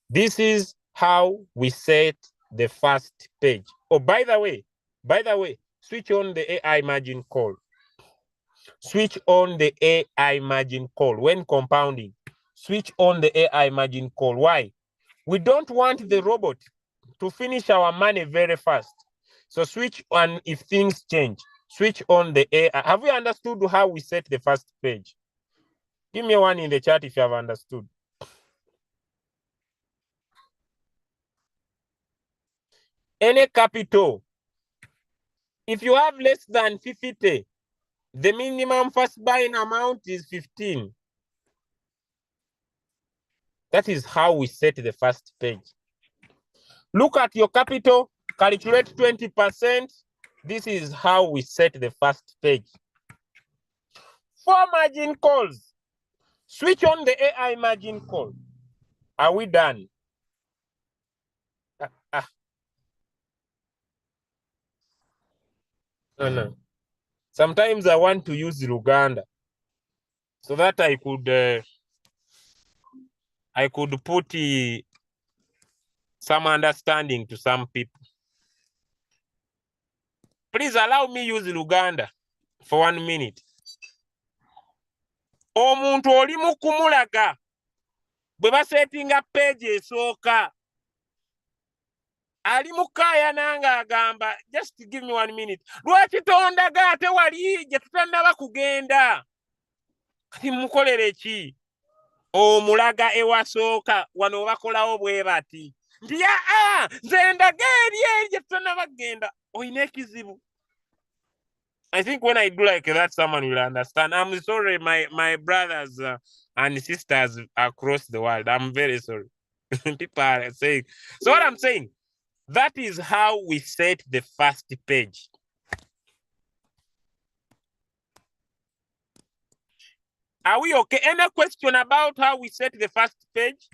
This is how we set the first page. Oh, by the way, switch on the AI margin call. Switch on the AI margin call when compounding. Switch on the AI margin call. Why? We don't want the robot to finish our money very fast. So switch on if things change. Switch on the AI. Have we understood how we set the first page? Give me one in the chat if you have understood. Any capital, if you have less than 50, the minimum first buying amount is 15. That is how we set the first page. Look at your capital, calculate 20%. This is how we set the first page. 4 margin calls. Switch on the AI margin call. Are we done? No. Sometimes I want to use Luganda so that I could put some understanding to some people. Please allow me use Luganda for 1 minute. Omuntu oli mu kumulaga bwe basetinga page esooka ali mukaya nanga agamba, just give me 1 minute. Lwaki tondaga ate wali gye tutannaba kugenda? Kati mukolere ki? Omulaga ewasooka wano bakolawo bwe bati. Nti nze ndaga eri gye tutannaba kugenda. Oyina ekizibu. I think when I do like that, someone will understand. I'm sorry, my brothers and sisters across the world. I'm very sorry. People are saying. So what I'm saying, that is how we set the first page. Are we okay? Any question about how we set the first page?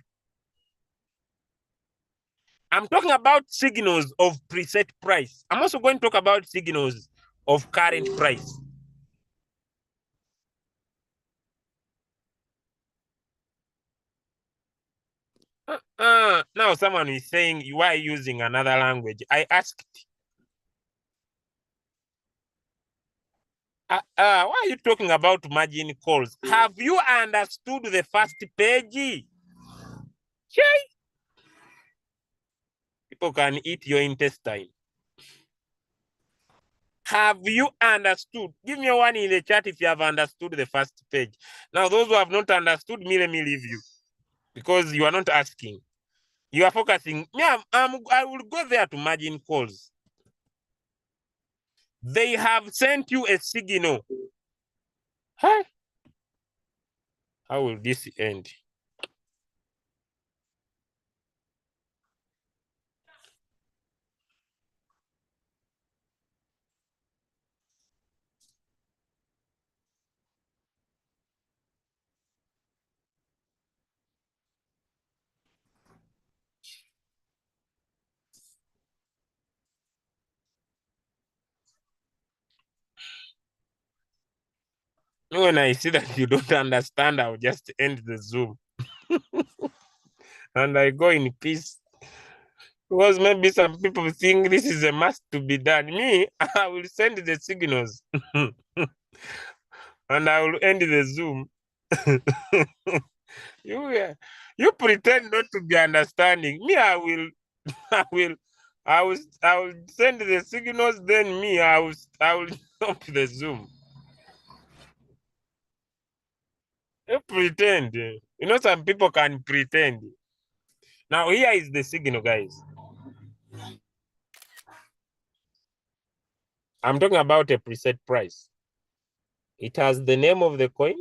I'm talking about signals of preset price. I'm also going to talk about signals of current price. Now someone is saying you are using another language. I asked, why are you talking about margin calls? Have you understood the first page? Chai. People can eat your intestine. Have you understood? Give me one in the chat if you have understood the first page. Now, those who have not understood, let me leave you because you are not asking. You are focusing. Yeah, I will go there to margin calls. They have sent you a signal. Huh? How will this end? When I see that you don't understand, I'll just end the Zoom. And I go in peace. Because maybe some people think this is a must to be done. Me, I will send the signals. And I will end the Zoom. You pretend not to be understanding. Me, I will send the signals, then me, I will stop the Zoom. You pretend. You know, some people can pretend. Now, here is the signal, guys. I'm talking about a preset price. It has the name of the coin,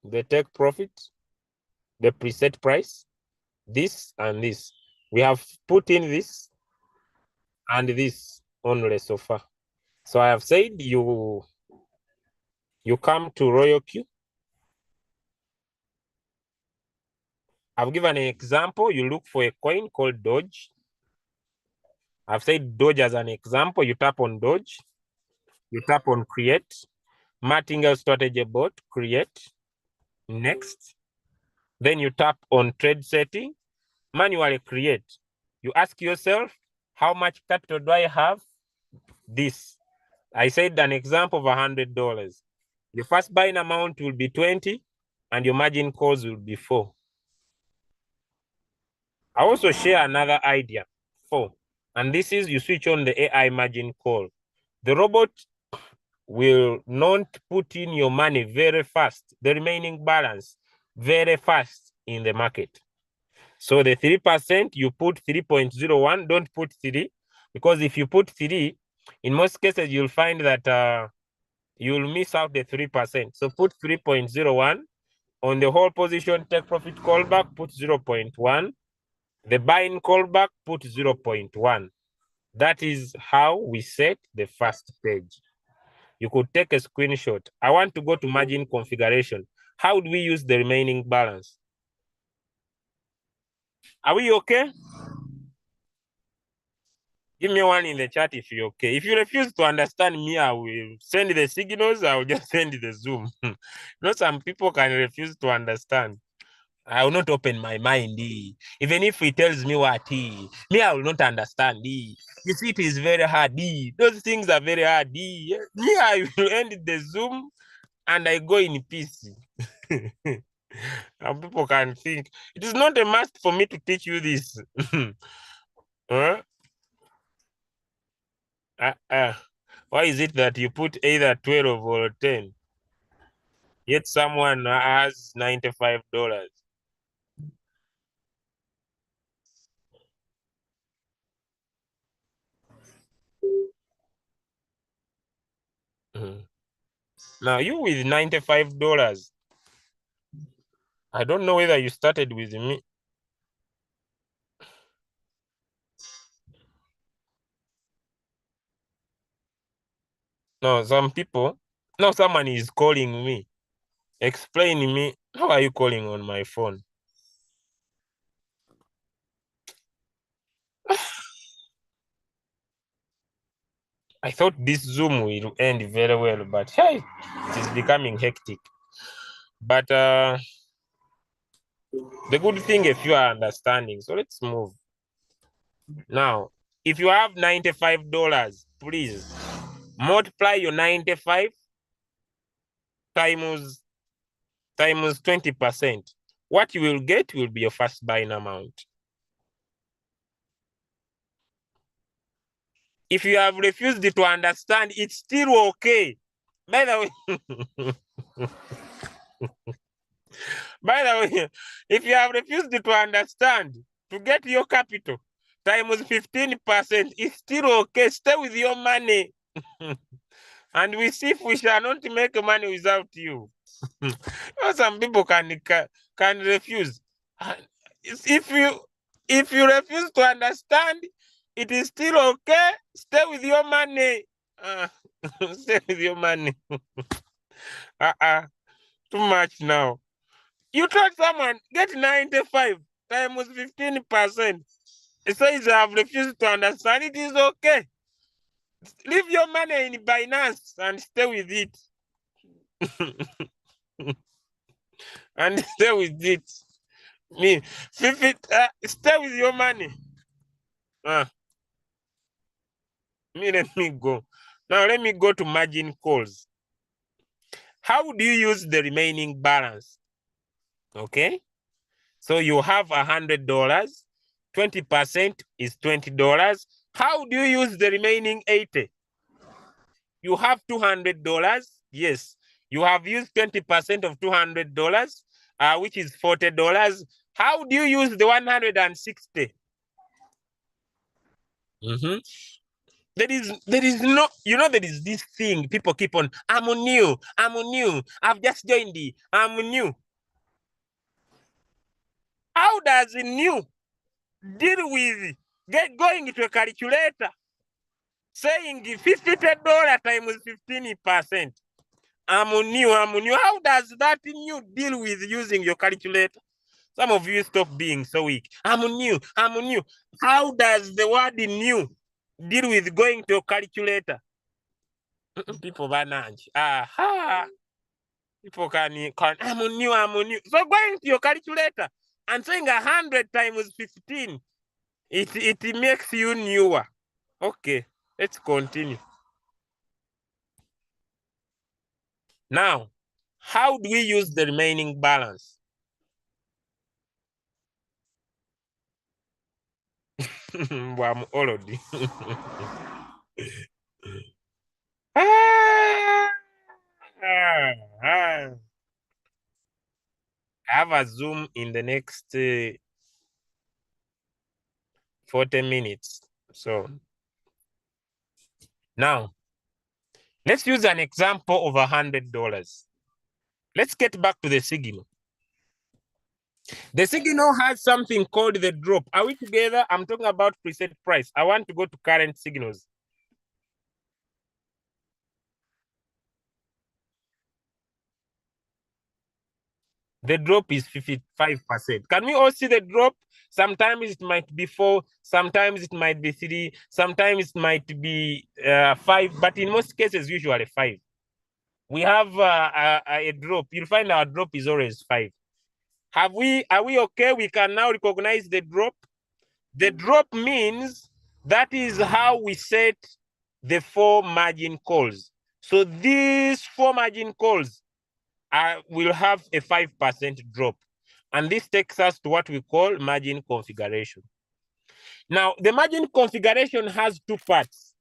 the take profit, the preset price, this and this. We have put in this and this only so far. So I have said you come to Royal Q. I've given an example. You look for a coin called Doge. I've said Doge as an example. You tap on Doge. You tap on create. Martingale strategy bot, create. Next. Then you tap on trade setting. Manually create. You ask yourself, how much capital do I have? This. I said an example of $100. The first buying amount will be 20 and your margin calls will be 4. I also share another idea, 4. And this is you switch on the AI margin call. The robot will not put in your money very fast, the remaining balance very fast in the market. So the 3%, you put 3.01, don't put 3, because if you put 3, in most cases, you'll find that you'll miss out the 3%. So put 3.01 on the whole position, take profit callback, put 0.1. The buying callback, put 0.1. That is how we set the first page. You could take a screenshot. I want to go to margin configuration. How do we use the remaining balance? Are we okay? Give me one in the chat if you're okay. If you refuse to understand me, I will send the signals. I will just send the Zoom. You know, some people can refuse to understand. I will not open my mind. Even if he tells me what me, I will not understand. You see, it is very hard. Those things are very hard. Me, I will end the Zoom and I go in peace. And people can think it is not a must for me to teach you this. Huh? Why is it that you put either 12 or 10? Yet someone has $95. Now you with $95. I don't know whether you started with me. No, some people. No, someone is calling me. Explain me. How are you calling on my phone? I thought this Zoom will end very well, but hey, it is becoming hectic. But the good thing, if you are understanding, so let's move. Now, if you have $95, please multiply your 95 times 20%. What you will get will be your first buying amount. If you have refused to understand, it's still okay. By the way, if you have refused to understand, to get your capital times 15%, it's still okay. Stay with your money. And we see if we shall not make money without you. Some people can refuse. If you refuse to understand, it is still okay. Stay with your money. Stay with your money. Too much now. You told someone get 95 times 15%. It says I have refused to understand. It is okay. Leave your money in Binance and stay with it. And stay with it. Stay with your money. Let me go. Now let me go to margin calls. How do you use the remaining balance? Okay. So you have $100. 20% is $20. How do you use the remaining 80? You have $200. Yes. You have used 20% of $200, which is $40. How do you use the 160? There is no, there is this thing people keep on, I'm new, I've just joined I'm new. How does a new deal with going into a calculator saying $50 times 15%? I'm new. How does that new deal with using your calculator? Some of you stop being so weak. I'm new. How does the word new deal with going to a calculator? People banage. Aha. People can I'm new. So going to your calculator and saying 100 times 15, it makes you newer. Okay, let's continue. Now, how do we use the remaining balance? I'm already. I have a Zoom in the next 40 minutes. So now, let's use an example of $100. Let's get back to the signal. The signal has something called the drop. Are we together? I'm talking about preset price. I want to go to current signals. The drop is 55%. Can we all see the drop? Sometimes it might be 4, sometimes it might be 3, sometimes it might be 5, but in most cases, usually 5. We have a drop. You'll find our drop is always 5. Are we okay? We can now recognize the drop. The drop means that is how we set the 4 margin calls. So these 4 margin calls will have a 5% drop. And this takes us to what we call margin configuration. Now, the margin configuration has 2 parts.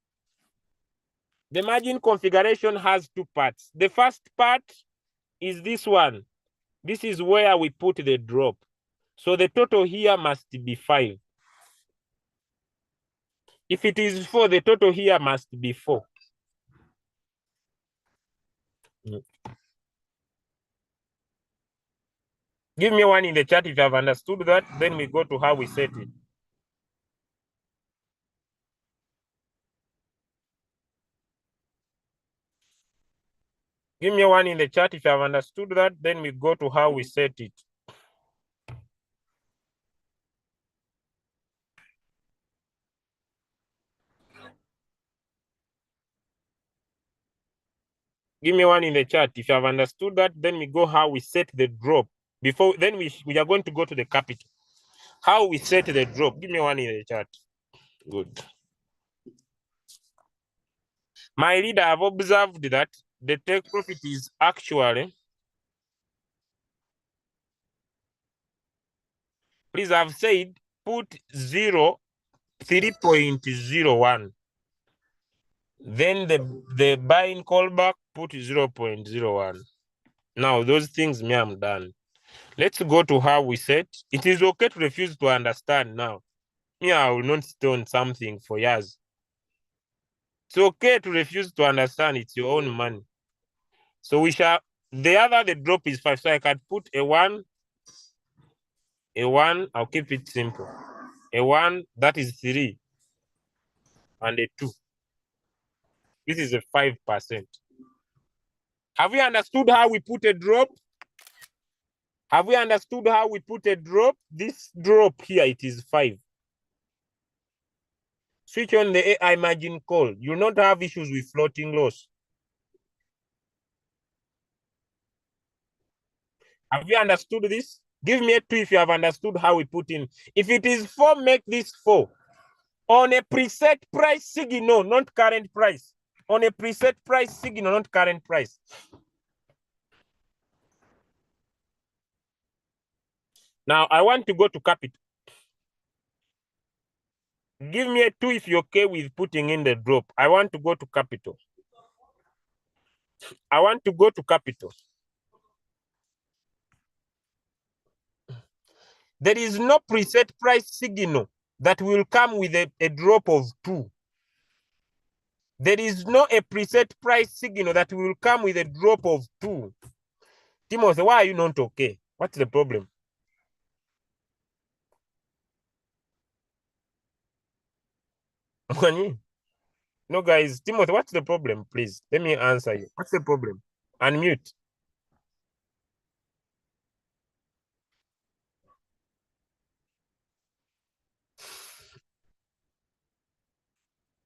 The margin configuration has 2 parts. The first part is this one. This is where we put the drop. So the total here must be 5. If it is 4, the total here must be 4. Give me one in the chat if you have understood that. Then we go to how we set it. Give me one in the chat if you have understood that. Then we go to how we set it. Give me one in the chat if you have understood that. Then we go how we set the drop. Before then we are going to go to the capital. How we set the drop. Give me one in the chat. Good. My reader, I've observed that the take profit is actually, please, I've said put 3.01. Then the buying callback put 0.01. Now those things me I'm done. Let's go to how we set. It is okay to refuse to understand now. Me, I will not stay on something for years. It's okay to refuse to understand. It's your own money. So we shall, the drop is 5. So I can put a 1, I'll keep it simple. A 1, that is 3. And a 2. This is a 5%. Have we understood how we put a drop? Have we understood how we put a drop? This drop here, it is 5. Switch on the AI margin call. You will not have issues with floating loss. Have you understood this? Give me a 2 if you have understood how we put in. If it is 4, make this 4. On a preset price signal, not current price. On a preset price signal, not current price. Now, I want to go to capital. Give me a 2 if you're okay with putting in the drop. I want to go to capital. I want to go to capital. There is no preset price signal that will come with a drop of 2. There is no a preset price signal that will come with a drop of 2. Timothy, why are you not okay? What's the problem? No, guys, Timothy, what's the problem? Please, let me answer you. What's the problem? Unmute.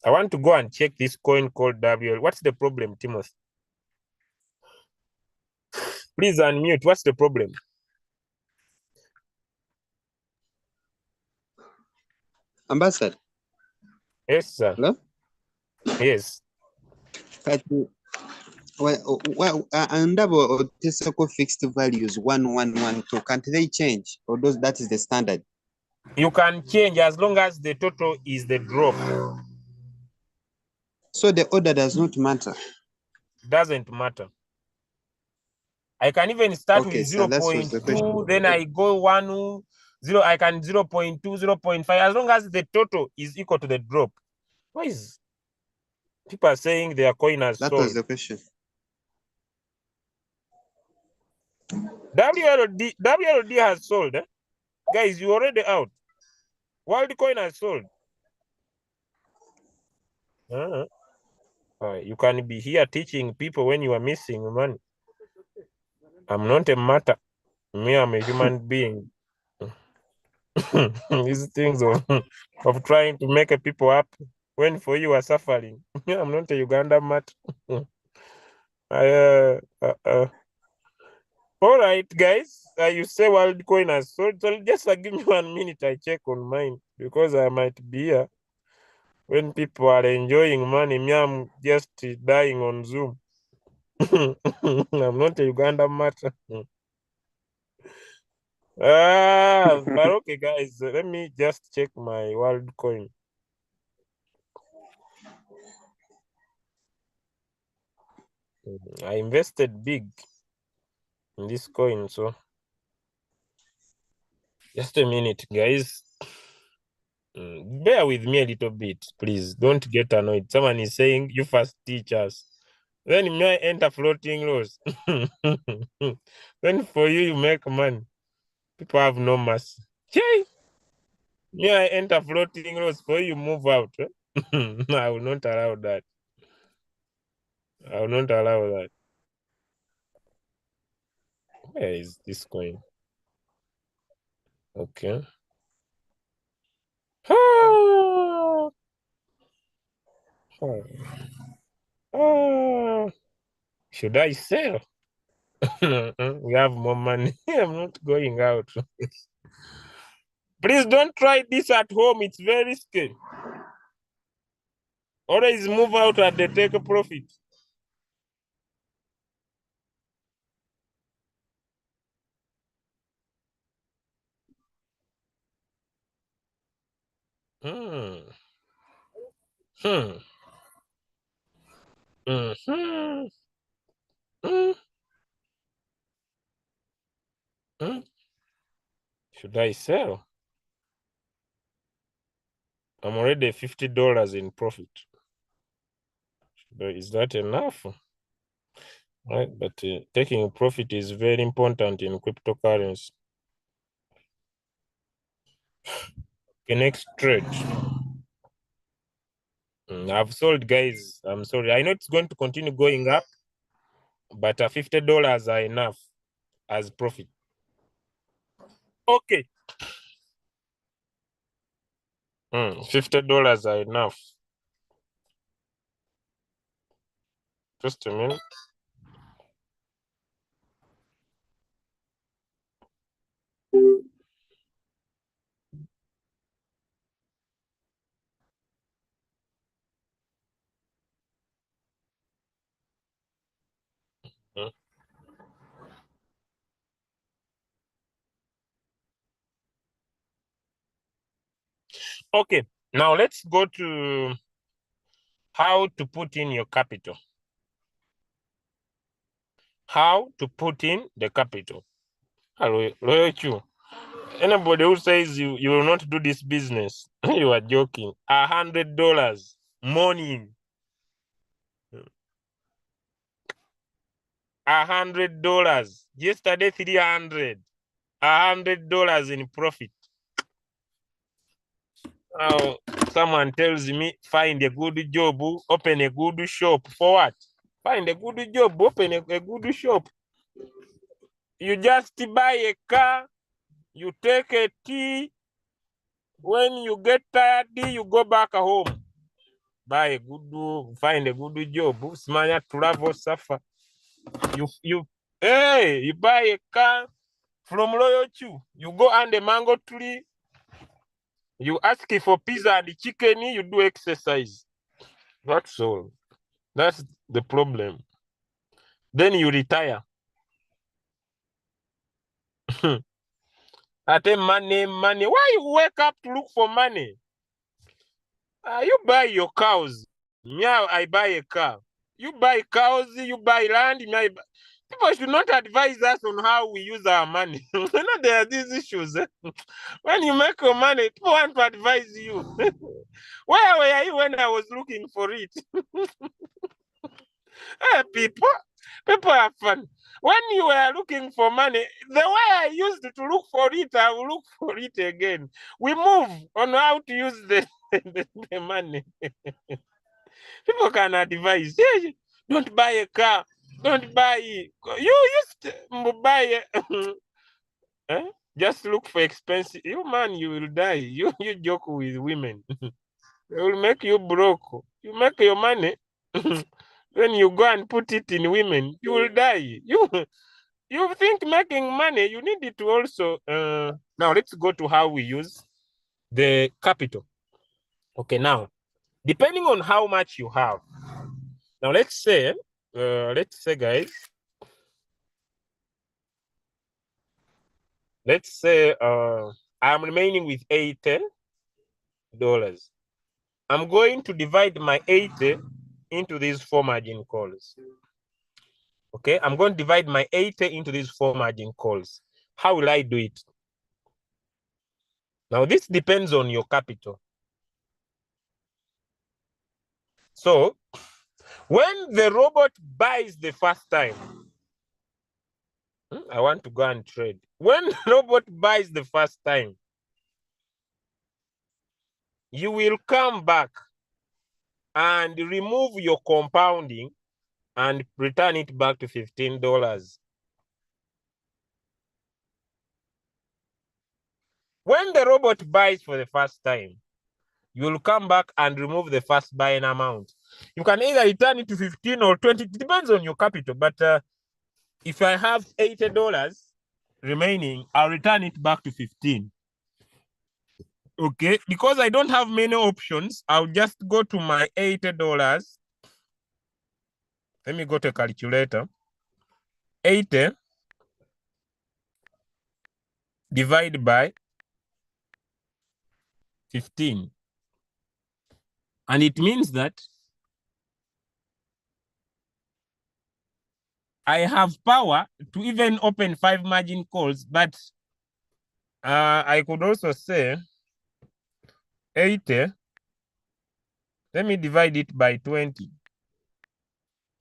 I want to go and check this coin called WL. What's the problem, Timothy? Please unmute. What's the problem? Ambassador. Yes, sir. Hello? Yes. Kati ndaba oteseko fixed values 1112, can't they change? Or that is the standard? You can change as long as the total is the drop. So the order does not matter. Doesn't matter. I can even start Okay, with so that was the 0.2, question. then I go 1, 0, I can 0.2, 0.5, as long as the total is equal to the drop. Why is people are saying their coin has That sold? was the question. WLD has sold. Eh? Guys, you already out. Worldcoin has sold. You can be here teaching people when you are missing money. I'm not a matter. Me, I'm a human being. These things of trying to make people happy when for you are suffering. I'm not a Uganda matter. All right, guys. You say Worldcoin has sold. So just give me 1 minute. I check on mine because I might be here when people are enjoying money. Me, I'm just dying on Zoom. I'm not a Uganda matter. But okay, guys, let me just check my Worldcoin. I invested big in this coin, so just a minute, guys. Bear with me a little bit, please. Don't get annoyed. Someone is saying you first teach us. Then you may enter floating loss. Then for you, you make money. People have no mercy. Hey, may I enter floating loss for you move out? No, I will not allow that. I will not allow that. Where is this coin? Okay. Ah, ah. Should I sell? We have more money. I'm not going out. Please don't try this at home. It's very scary. Always move out and they take a profit. Hmm. Hmm. Hmm. Hmm. Hmm. Should I sell? I'm already $50 in profit. Is that enough? Right, but taking a profit is very important in cryptocurrency. Okay, next trade. I've sold, guys. I'm sorry. I know it's going to continue going up, but $50 are enough as profit. Okay. $50 are enough. Just a minute. Mm. Okay, now let's go to how to put in your capital. How to put in the capital. Hello, you. Anybody who says you will not do this business, you are joking. $100 morning. $100. Yesterday, 300. $100 in profit. Now, someone tells me, find a good job, open a good shop. For what? Find a good job, open a good shop. You just buy a car, you take a tea. When you get tired, you go back home. Buy a good, find a good job. Smanya travel suffer. You buy a car from Royal Chew. You go under mango tree. You ask for pizza and chicken. You do exercise. That's all. That's the problem. Then you retire. I tell money. Why you wake up to look for money? You buy your cows. Me, I buy a car. You buy cows, you buy land. People should not advise us on how we use our money. There are these issues. When you make your money, people want to advise you. Where were you when I was looking for it? People are fun. When you were looking for money, the way I used to look for it, I will look for it again. We move on how to use the money. People can advise. Yeah, don't buy a car. Don't buy. You used to buy. Eh? Just look for expensive. You man, you will die. You joke with women. They will make you broke. You make your money. When you go and put it in women, you will die. You think making money, you need it to also. Now let's go to how we use the capital. Okay, now depending on how much you have. Now let's say, guys, let's say I'm remaining with $80. I'm going to divide my 80 into these 4 margin calls. Okay, I'm going to divide my 80 into these 4 margin calls. How will I do it? Now, this depends on your capital. So, when the robot buys the first time, I want to go and trade. When the robot buys the first time, you will come back and remove your compounding and return it back to $15. When the robot buys for the first time, you will come back and remove the first buying amount. You can either return it to 15 or 20. It depends on your capital. But if I have $80 remaining, I'll return it back to 15. Okay, because I don't have many options, I'll just go to my $80. Let me go to a calculator. 80 divided by 15. And it means that I have power to even open 5 margin calls, but I could also say 80. Let me divide it by 20.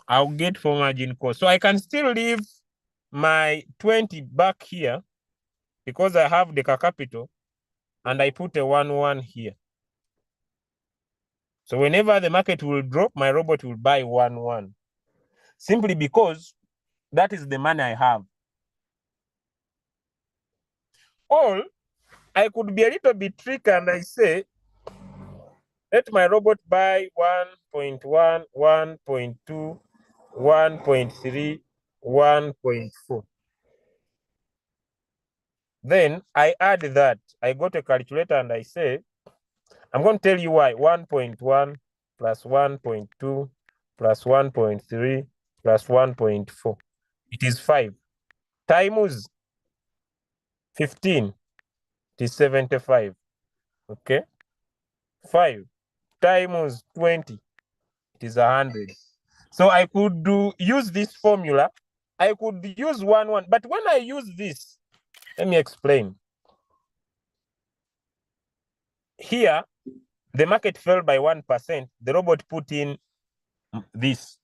I'll get 4 margin calls. So I can still leave my 20 back here because I have the capital and I put a 1 here. So whenever the market will drop, my robot will buy 1 simply because that is the money I have. Or I could be a little bit tricky and I say, let my robot buy 1.1, 1.2, 1.3, 1.4. Then I add that. I go to a calculator and I say, I'm going to tell you why. 1.1 plus 1.2 plus 1.3 plus 1.4. It is 5 times 15. It is 75. Okay. 5 times 20. It is 100. So I could use this formula. I could use 1. But when I use this, let me explain. Here, the market fell by 1%. The robot put in this.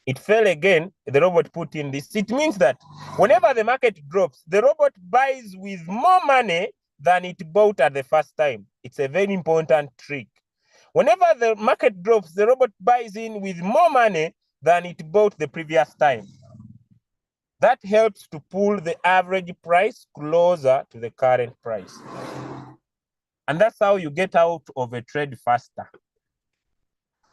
It fell again. The robot put in this. It means that whenever the market drops, the robot buys with more money than it bought at the first time. It's a very important trick. Whenever the market drops, the robot buys in with more money than it bought the previous time. That helps to pull the average price closer to the current price. And that's how you get out of a trade faster.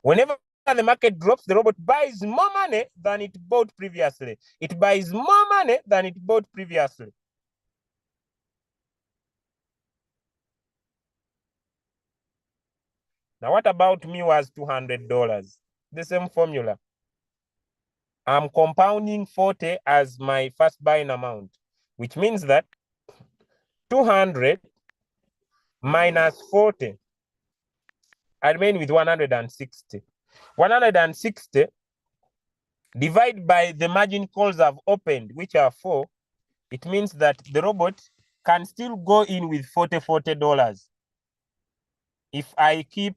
Whenever the market drops, the robot buys more money than it bought previously. It buys more money than it bought previously. Now, what about me was $200? The same formula. I'm compounding 40 as my first buying amount, which means that 200 minus 40, I remain with 160. 160 divided by the margin calls I've opened, which are 4, it means that the robot can still go in with $40 if I keep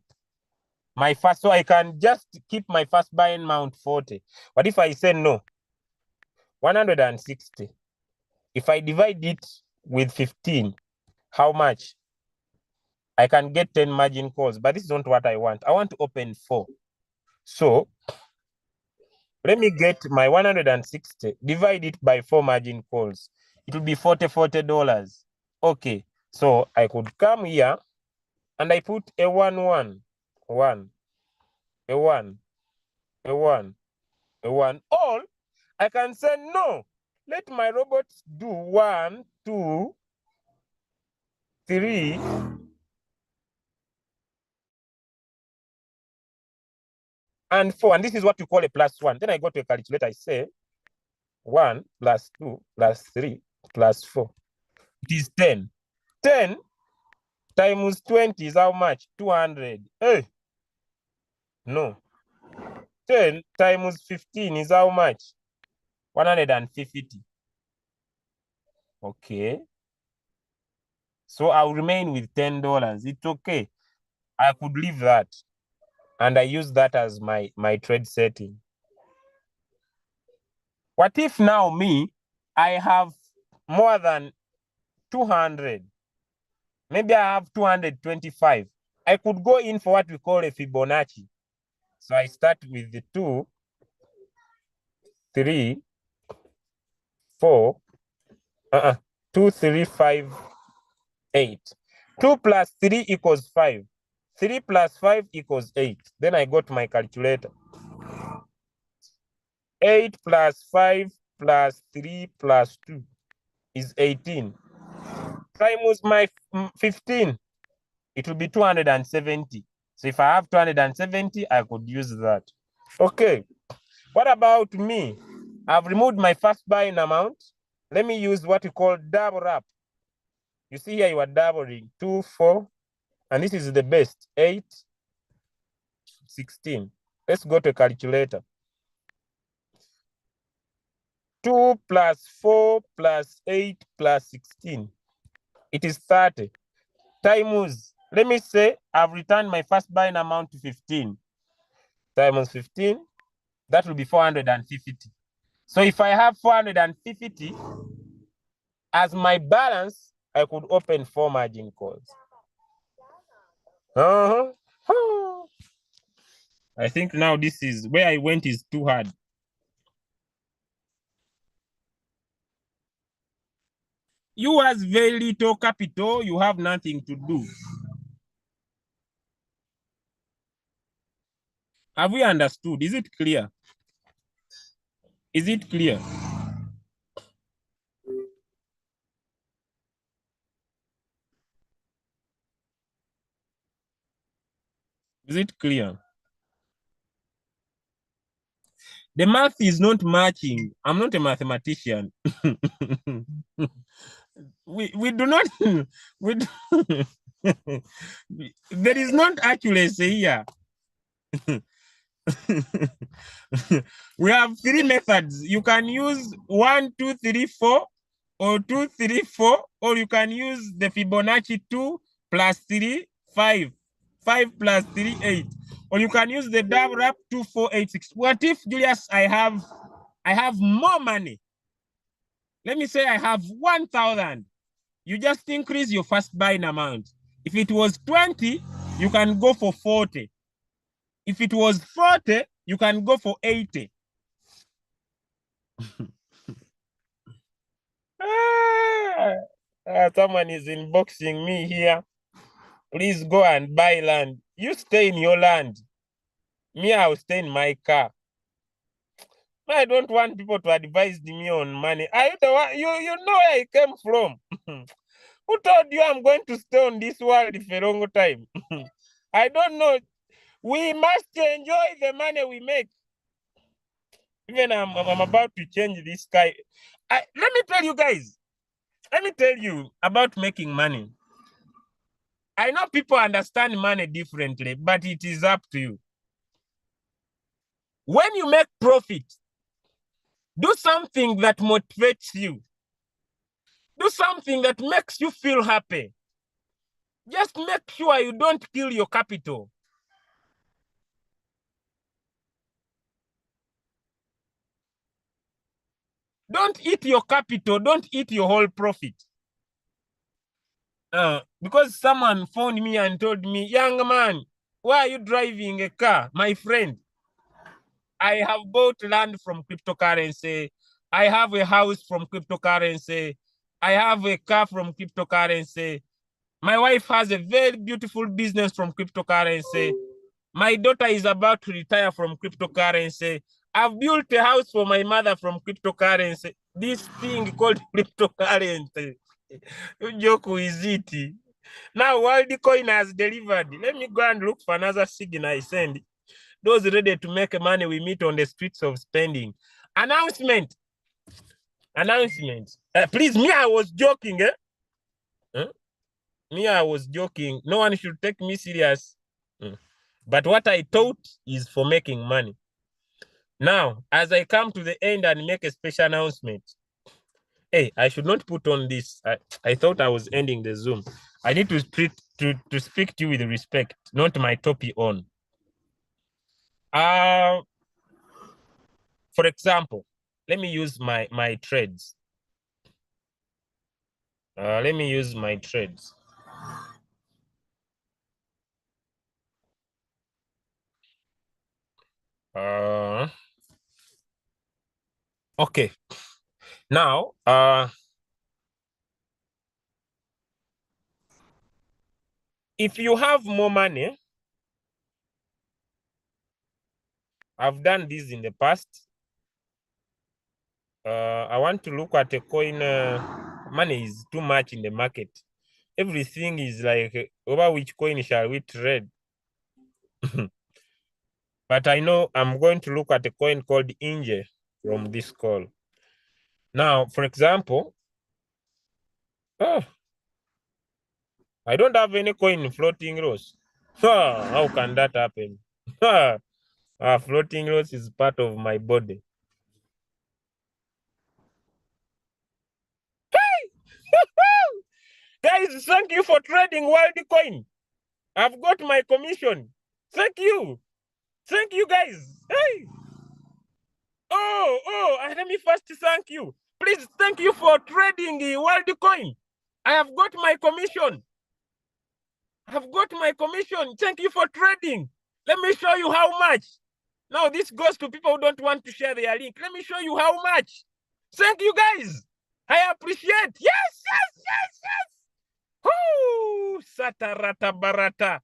my first, so I can just keep my first buying amount 40. But if I say no, 160, if I divide it with 15, how much? I can get 10 margin calls, but this is not what I want. I want to open 4. So let me get my 160, divide it by 4 margin calls. It will be $40. Okay, so I could come here and I put a 1, a 1, a 1, a 1, a 1. Or I can say no. Let my robot do 1, 2, 3, and 4. And this is what you call a +1. Then I go to a calculator. I say 1 plus 2 plus 3 plus 4. It is 10. 10 times 20 is how much? 200. Hey, no. 10 times 15 is how much? 150. Okay. So I'll remain with $10. It's okay. I could leave that. And I use that as my trade setting. What if now me, I have more than 200? Maybe I have 225. I could go in for what we call a Fibonacci. So I start with the 2, 3, 4, 2, 3, 5, 8. 2 plus 3 equals 5. 3 plus 5 equals 8. Then I go to my calculator. 8 plus 5 plus 3 plus 2 is 18. Times my 15, it will be 270. So if I have 270, I could use that. Okay. What about me? I've removed my first buying amount. Let me use what we call double up. You see here you are doubling 2, 4, and this is the best 8, 16. Let's go to a calculator. 2 plus 4 plus 8 plus 16. It is 30. Times, let me say I've returned my first buying amount to 15. Times 15, that will be 450. So if I have 450 as my balance, I could open 4 margin calls. I think now this is where I went is too hard. You has very little capital, you have nothing to do. Have we understood? Is it clear? Is it clear? Is it clear? The math is not matching. I'm not a mathematician. we do not we do, there is not accuracy here. We have 3 methods. You can use 1, 2, 3, 4, or 2, 3, 4, or you can use the Fibonacci 2 plus 3, 5. 5 plus 3, 8. Or you can use the double up 2, 4, 8, 6. What if, Julius, I have more money? Let me say I have 1,000. You just increase your first buying amount. If it was 20, you can go for 40. If it was 40, you can go for 80. Someone is inboxing me here. Please go and buy land. You stay in your land. Me, I will stay in my car. I don't want people to advise me on money. Are you the one? You know where I came from. Who told you I'm going to stay on this world for a long time? I don't know. We must enjoy the money we make. Even I'm about to change this guy. Let me tell you guys. Let me tell you about making money. I know people understand money differently, but it is up to you. When you make profit, do something that motivates you. Do something that makes you feel happy. Just make sure you don't kill your capital. Don't eat your capital. Don't eat your whole profit. Because someone phoned me and told me, young man, why are you driving a car? My friend, I have bought land from cryptocurrency. I have a house from cryptocurrency. I have a car from cryptocurrency. My wife has a very beautiful business from cryptocurrency. My daughter is about to retire from cryptocurrency. I've built a house for my mother from cryptocurrency. This thing called cryptocurrency. You joke with it. Now WorldCoin has delivered. Let me go and look for another signal I send. Those ready to make money, we meet on the streets of spending. Announcement. Please, me, I was joking. Me, I was joking. No one should take me serious. But what I taught is for making money. Now, as I come to the end and make a special announcement, hey, I should not put on this. I thought I was ending the Zoom. I need to speak to you with respect, not my topi on. For example, let me use my trades. Let me use my trades. Okay. Now, If you have more money, I've done this in the past. I want to look at a coin. Money is too much in the market. Everything is like, over which coin shall we trade? But I know I'm going to look at a coin called Inge from this call. Now, for example, I don't have any coin floating loss. How can that happen? Floating loss is part of my body. Guys, thank you for trading WorldCoin. I've got my commission. Thank you. Thank you, guys. Hey. Let me first thank you. Please, thank you for trading WorldCoin. I have got my commission. I've got my commission. Thank you for trading. Let me show you how much. Now, this goes to people who don't want to share their link. Let me show you how much. Thank you, guys. I appreciate. Yes. Whoo! Satarata barata.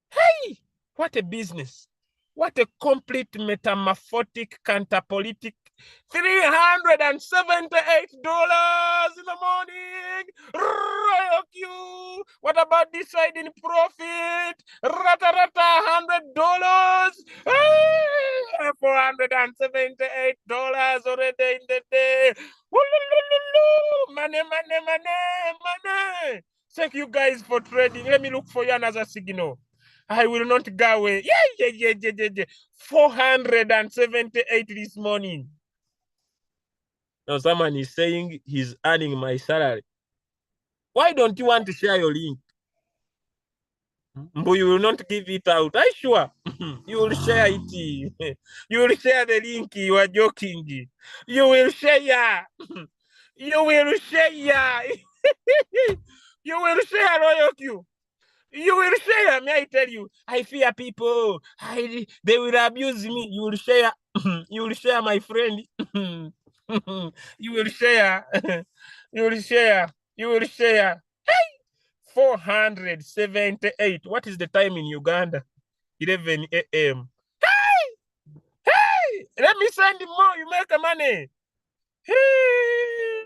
Hey, what a business. What a complete metamorphotic counterpolitic. $378 in the morning. Royal Q. What about this side in profit? Rata, $100. $478 already in the day. Money. Thank you guys for trading. Let me look for you another signal. I will not go away. Yeah. 478 this morning. Now someone is saying he's earning my salary. Why don't you want to share your link? But you will not give it out. Are you sure? You will share it. You will share the link. You are joking. You will share. You will share. You will share, Royal Q. You will share, may I tell you? I fear people. They will abuse me. You will share. You will share, my friend. You will share. You will share. You will share. Hey! 478. What is the time in Uganda? 11 a.m. Hey! Let me send you more. You make money. Hey!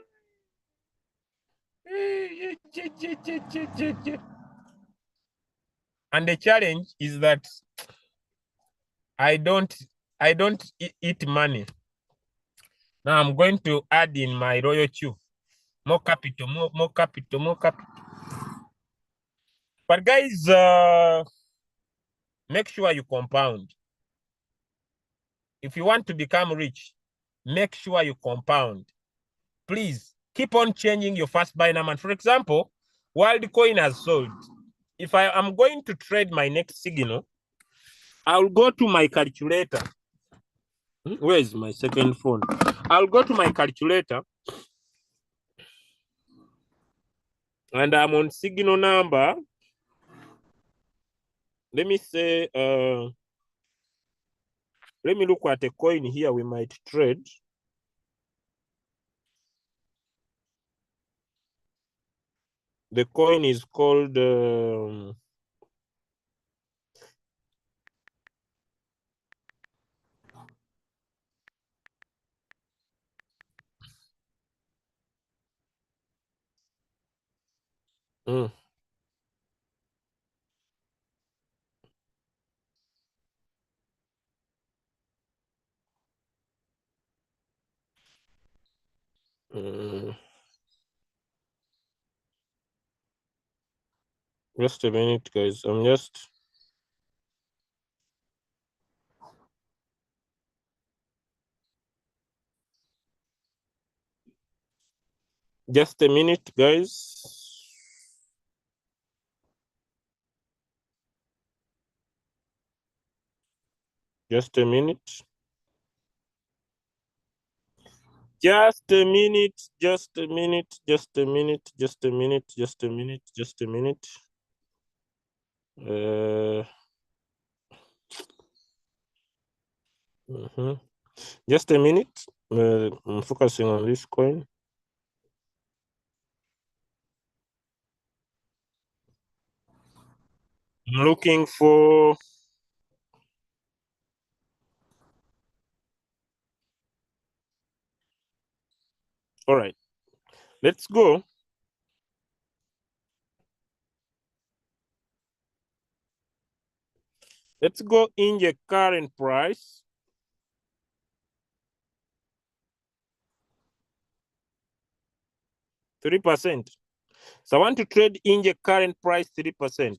And the challenge is that I don't eat money. Now I'm going to add in my Royal Q. More capital. But guys, make sure you compound. If you want to become rich, make sure you compound. Please keep on changing your first Binance. For example, WorldCoin has sold. If I am going to trade my next signal, I'll go to my calculator. Where is my second phone? I'll go to my calculator and I'm on signal number. Let me say, let me look at a coin here we might trade. The coin is called just a minute, guys. I'm just a minute, guys. Just a minute. Just a minute. Just a minute. I'm focusing on this coin. I'm looking for all right. Let's go. Let's go in the current price. %3. So I want to trade in the current price 3%.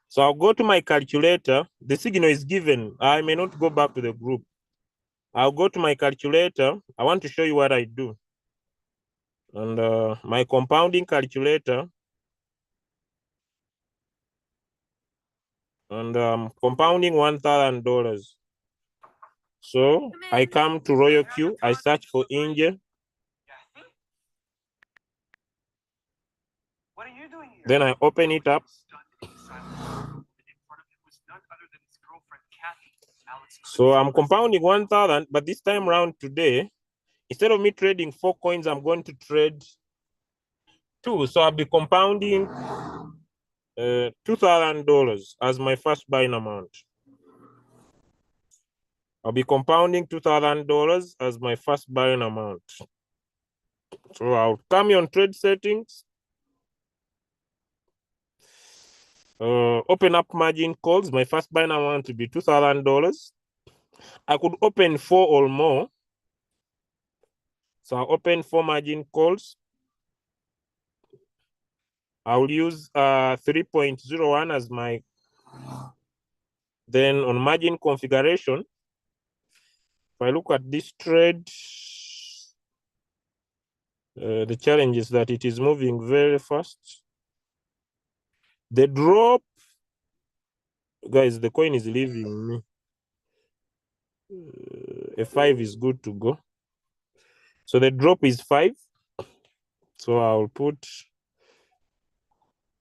So I'll go to my calculator. The signal is given. I may not go back to the group. I'll go to my calculator. I want to show you what I do. And my compounding calculator. And compounding $1,000. So I come to Royal Q. I search for Inge. Then I open it up. So I'm compounding 1,000, but this time around today, instead of me trading 4 coins, I'm going to trade 2. So I'll be compounding $2,000 as my first buying amount. I'll be compounding $2,000 as my first buying amount. So I'll come here on trade settings. Open up margin calls. My first buying amount to be $2,000. I could open 4 or more. So I'll open 4 margin calls. I'll use 3.01 as my, then on margin configuration, if I look at this trade, the challenge is that it is moving very fast. The drop, guys, the coin is leaving me. A 5 is good to go. So the drop is 5. So I'll put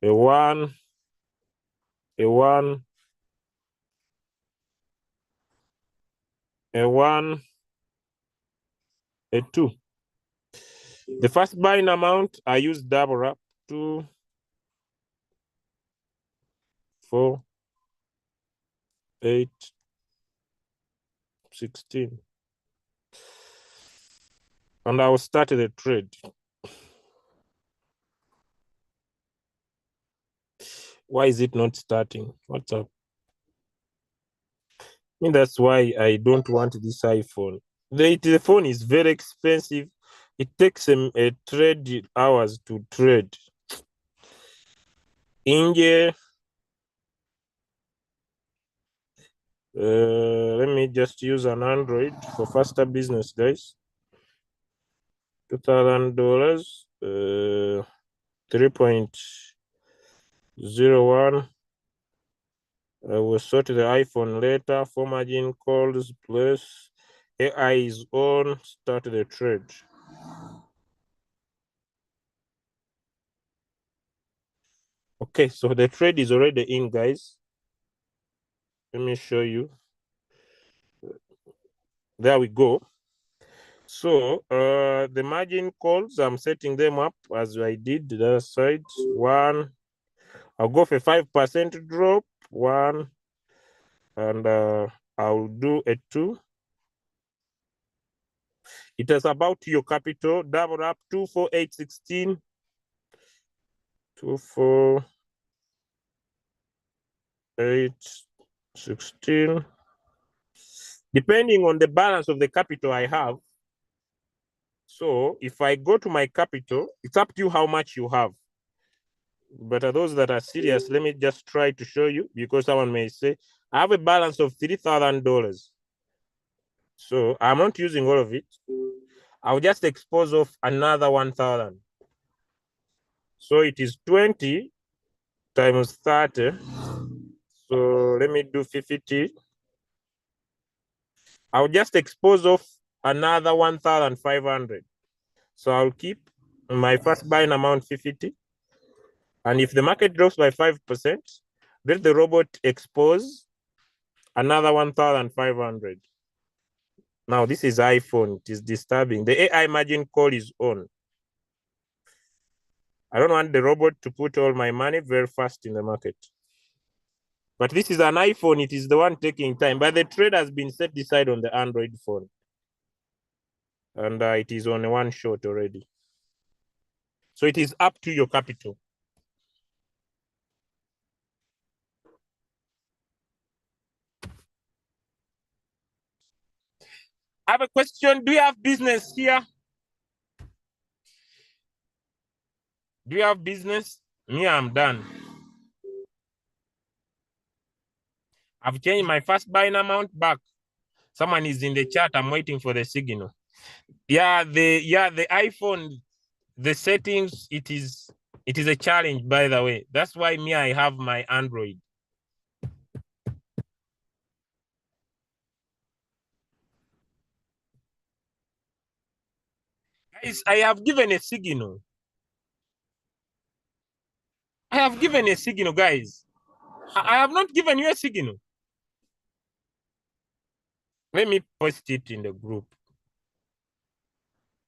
a 1, a 1, a 1, a 2. The first buying amount, I use double up, 2, 4, 8, 16. And I will start the trade. Why is it not starting? What's up? I mean, that's why I don't want this iPhone. The phone is very expensive. It takes a trade hours to trade. Inge, let me just use an Android for faster business, guys. $2,000, 3.01. I will sort the iPhone later. 4 margin calls, plus AI is on. Start the trade. Okay, so the trade is already in, guys. Let me show you. There we go. So the margin calls, I'm setting them up as I did the other side. 1, I'll go for 5% drop, 1, and I'll do a 2. It is about your capital, double up, 2, 4, 8, 16. 2, 4, 8, 16. Depending on the balance of the capital I have. So if I go to my capital, it's up to you how much you have. But those that are serious, let me just try to show you, because someone may say, I have a balance of $3,000. So I'm not using all of it. I'll just expose off another 1,000. So it is 20 times 30. So let me do 50. I'll just expose off another 1,500. So I'll keep my first buying amount 50. And if the market drops by 5%, let the robot expose another 1,500. Now this is iPhone, it is disturbing. The AI margin call is on. I don't want the robot to put all my money very fast in the market. But this is an iPhone, it is the one taking time. But the trade has been set aside on the Android phone. And it is on one shot already. So it is up to your capital. I have a question. Do you have business here? Do you have business? Me, I'm done. I've changed my first buying amount back. Someone is in the chat. I'm waiting for the signal. Yeah, the iPhone, the settings, it is a challenge, by the way. That's why me, I have my Android. Guys, I have given a signal. I have given a signal, guys. I have not given you a signal. Let me post it in the group.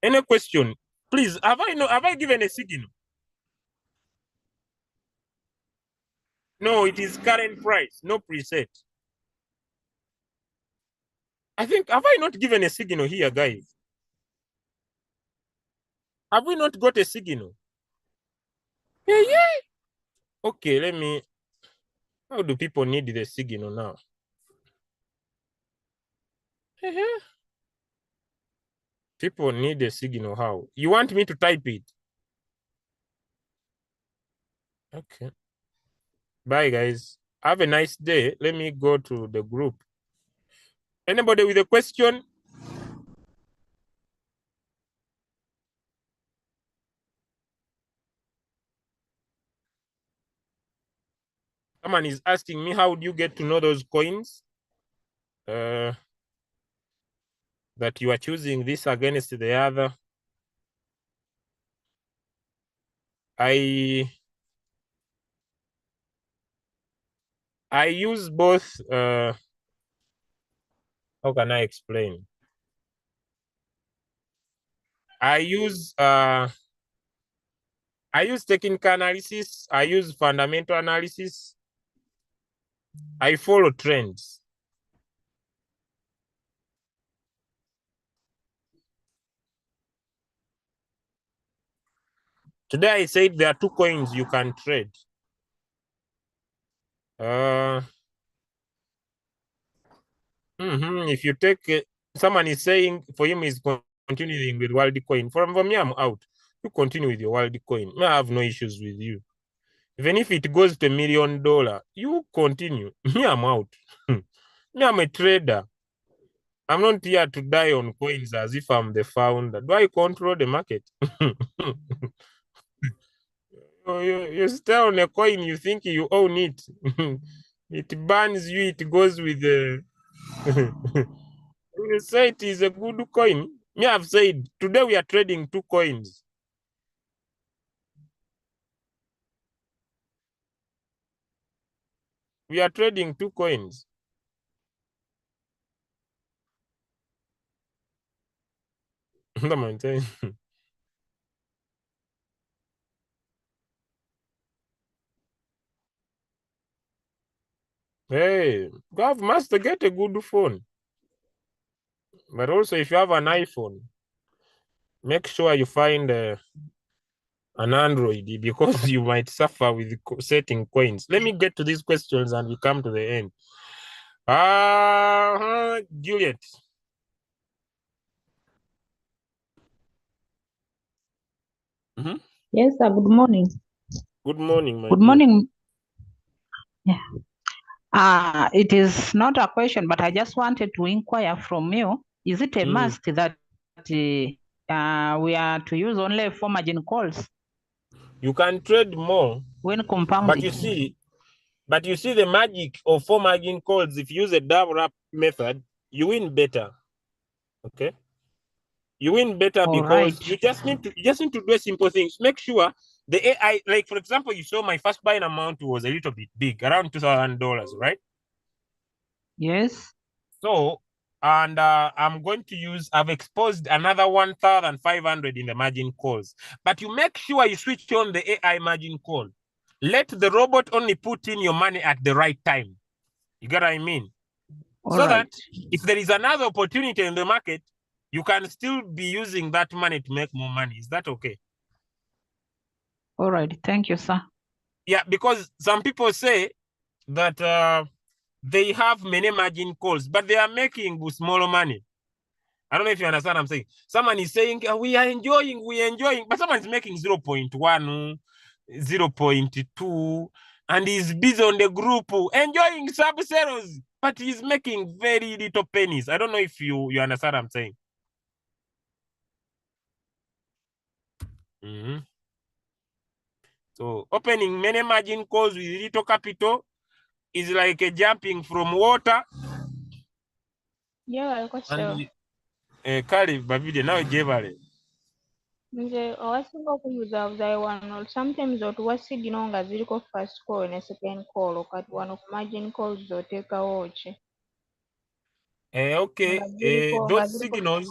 Any question? Please, have I given a signal? No, it is current price, no preset. I think, have I not given a signal here, guys? Have we not got a signal? Yeah. Okay, let me, how do people need the signal now? People need a signal, how? You want me to type it? Okay. Bye, guys. Have a nice day. Let me go to the group. Anybody with a question? Someone is asking me, how do you get to know those coins? That you are choosing this against the other. I use both. How can I explain? I use technical analysis. I use fundamental analysis. I follow trends. Today I said there are two coins you can trade. If you take, someone is saying for him is continuing with Worldcoin. For me, I'm out. You continue with your Worldcoin. I have no issues with you. Even if it goes to $1 million, you continue. Me, I'm out. Me, I'm a trader. I'm not here to die on coins as if I'm the founder. Do I control the market? You stay on a coin, you think you own it. It burns you, it goes with the... You say it is a good coin. Me, I've said, today we are trading two coins. We are trading two coins. Hey, God must get a good phone. But also, if you have an iPhone, make sure you find an Android, because you might suffer with setting coins. Let me get to these questions and we come to the end. Juliet. Yes, sir. Good morning. Good morning, my Good dear. morning. Yeah. It is not a question, but I just wanted to inquire from you. Is it a must that we are to use only 4 margin calls You can trade more when compounding? But you see the magic of 4 margin calls. If you use a double wrap method, you win better. Okay? You win better because you just need to do simple things. Make sure the AI, like for example, you saw my first buying amount was a little bit big, around $2,000, right? Yes. So, and I'm going to use, I've exposed another 1,500 in the margin calls. But you make sure you switch on the AI margin call. Let the robot only put in your money at the right time. You get what I mean? All So right. that if there is another opportunity in the market, you can still be using that money to make more money. Is that okay? All right. Thank you, sir. Yeah, because some people say that they have many margin calls, but they are making smaller money. I don't know if you understand what I'm saying. Someone is saying, we are enjoying, but someone is making 0.1, 0.2, and he's busy on the group enjoying sub-zeros, but he's making very little pennies. I don't know if you understand what I'm saying. So opening many margin calls with little capital is like a jumping from water. Yeah, I got so. Kale babide nawe gyebale. Nze owasinga okuyuzabuzayo wano sometimes otuwa signal nga ziriko first call ne second call kati wano ku margin calls oteekawo ki? Okay. Nga ziriko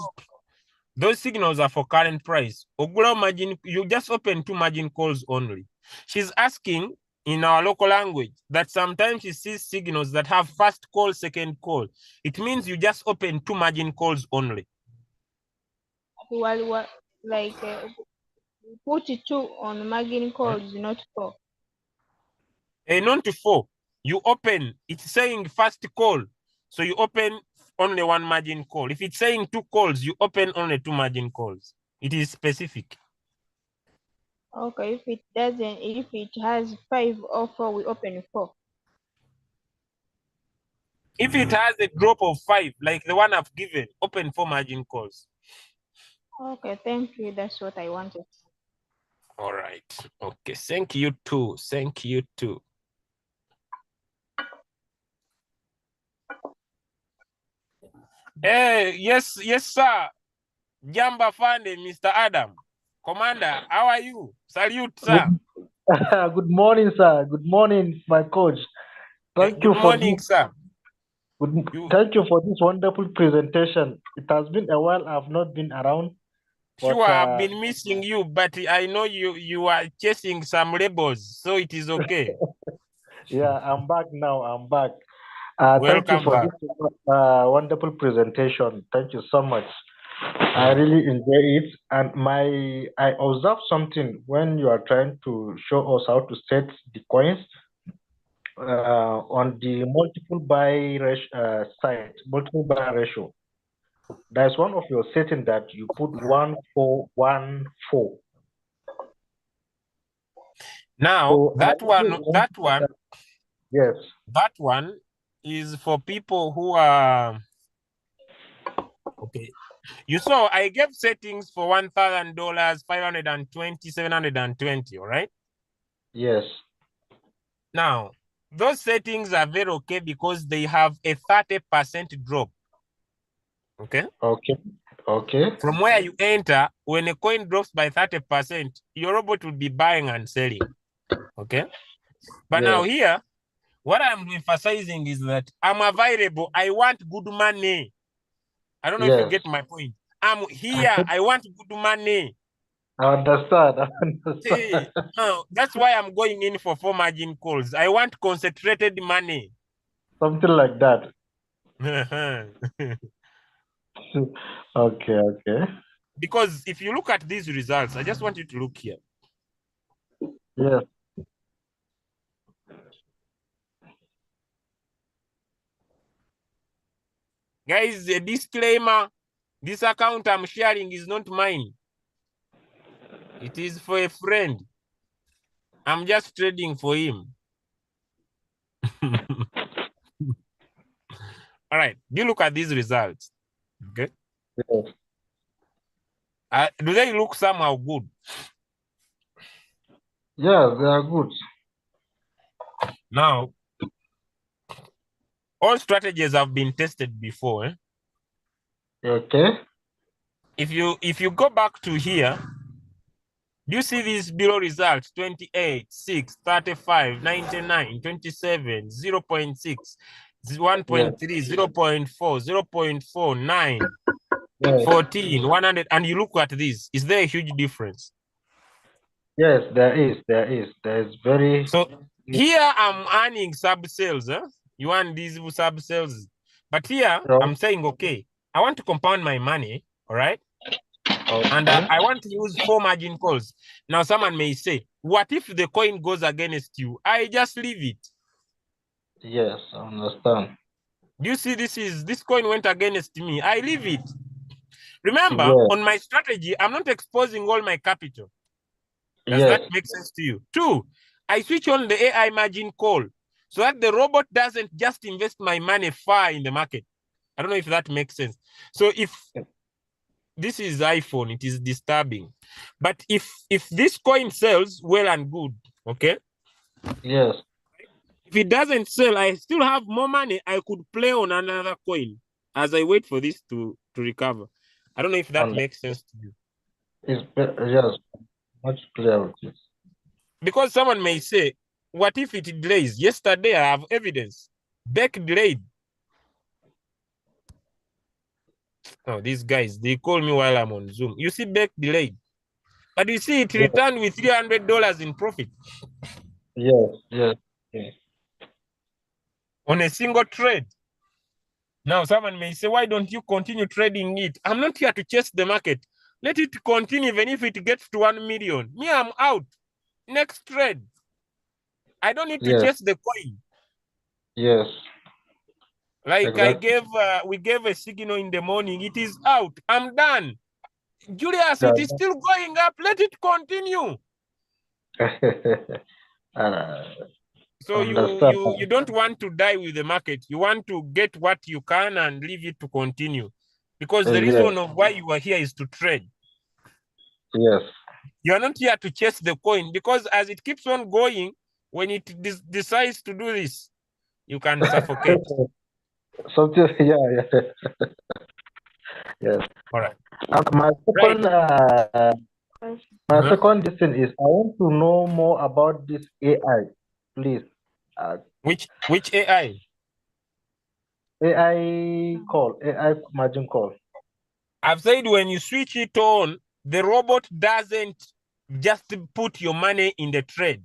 Those signals are for current price. Ogula margin, you just open 2 margin calls only. She's asking in our local language that sometimes she sees signals that have first call, second call. It means you just open 2 margin calls only. like put 2 on margin calls, not 4. Not to 4. You open, it's saying first call. So you open only 1 margin call. If it's saying 2 calls, you open only 2 margin calls. It is specific. Okay, if it has 5 or 4, we open 4. If it has a drop of 5, like the one I've given, open 4 margin calls. Okay, thank you. That's what I wanted. All right. Okay. Thank you too. Thank you too. Hey, yes, sir. Jamba Fande, Mr. Adam. Commander, how are you? Salute, sir. Good morning, sir. Good morning, my coach. Thank you Good morning, sir. Thank you for this wonderful presentation. It has been a while I've not been around. Sure, I've been missing you, but I know you are chasing some rebels, so it is okay. Yeah, I'm back now. I'm back. Welcome thank you for back. this wonderful presentation. Thank you so much. I really enjoy it. And I observed something when you are trying to show us how to set the coins on the multiple buy side, multiple buy ratio. There's one of your setting that you put 1414. Now So that one, yes, that one is for people who are okay. You saw I gave settings for $1,000, 520, 720, all right? Yes. Now, those settings are very okay because they have a 30% drop. Okay? Okay. Okay. From where you enter, when a coin drops by 30%, your robot will be buying and selling. Okay? But now here, what I'm emphasizing is that I'm available. I want good money. I don't know if you get my point. I'm here. I want good money. I understand. See, that's why I'm going in for 4 margin calls. I want concentrated money. Something like that. Okay. Because if you look at these results, I just want you to look here. Yes. Guys, a disclaimer. This account I'm sharing is not mine. It is for a friend. I'm just trading for him. All right. You look at these results. Okay. Yes. Do they look somehow good? Yeah, they are good. Now, all strategies have been tested before. Okay. If you go back to here, do you see these below results? 28, 6, 35, 99, 27, 0.6, 1.3, 0.4, 0.4, 9, 14, 100. And you look at this. Is there a huge difference? Yes, there is. There is very. So here I'm earning sub sales. You want these sub sales. But here, Yeah. I'm saying, okay, I want to compound my money, all right? And Okay. I want to use 4 margin calls. Now, someone may say, what if the coin goes against you? I just leave it. Yes, I understand. Do you see this coin went against me? I leave it. Remember, Yeah. on my strategy, I'm not exposing all my capital. Does Yes. that make sense to you? 2, I switch on the AI margin call so that the robot doesn't just invest my money far in the market. I don't know if that makes sense. So if this is iPhone, it is disturbing. But if this coin sells well and good, okay? Yes. If it doesn't sell, I still have more money. I could play on another coin as I wait for this to recover. I don't know if that makes sense to you. Yes, much clearer. Because someone may say, what if it delays? Yesterday, I have evidence. Beck delayed. Oh, these guys, they call me while I'm on Zoom. You see Beck delayed. But you see it returned with $300 in profit. Yes, yes, yes. On a single trade. Now, someone may say, why don't you continue trading it? I'm not here to chase the market. Let it continue even if it gets to 1 million. Me, I'm out. Next trade. I don't need to chase the coin. Yes. Like Exactly. we gave a signal in the morning. It is out. I'm done. Julius, it is still going up. Let it continue. So you don't want to die with the market. You want to get what you can and leave it to continue. Because the reason of why you are here is to trade. Yes. You are not here to chase the coin, because as it keeps on going, when it decides to do this, you can suffocate. Something, yeah. Yes. All right. My second question is, I want to know more about this AI, please. Which AI? AI margin call. I've said when you switch it on, the robot doesn't just put your money in the trade.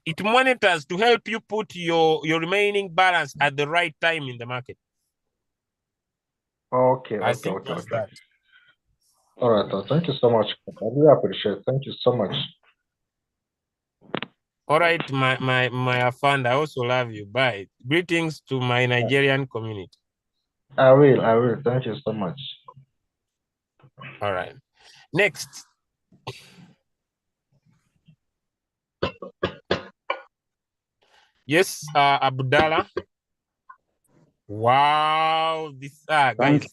It monitors to help you put your remaining balance at the right time in the market. Okay. That. All right. Thank you so much. I really appreciate it. Thank you so much. All right, my Afand, I also love you. Bye. Greetings to my Nigerian community. I will. Thank you so much. All right. Next. Yes, Abdallah. Wow, this guys.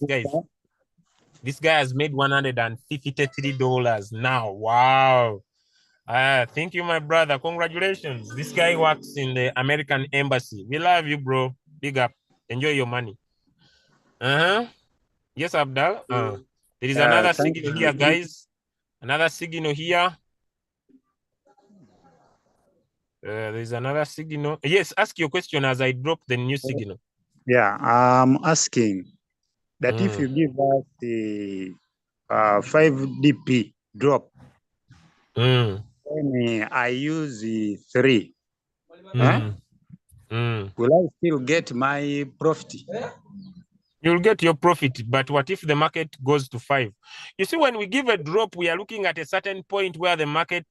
This guy has made $153 now. Wow. Thank you, my brother. Congratulations. This guy works in the American Embassy. We love you, bro. Big up. Enjoy your money. Yes, Abdal. There is another signal here, guys. Another signal here. There is another signal. Yes, ask your question as I drop the new signal. Yeah, I'm asking that if you give us the 5DP drop, then I use the 3. Will I still get my profit? You'll get your profit, but what if the market goes to 5? You see, when we give a drop, we are looking at a certain point where the market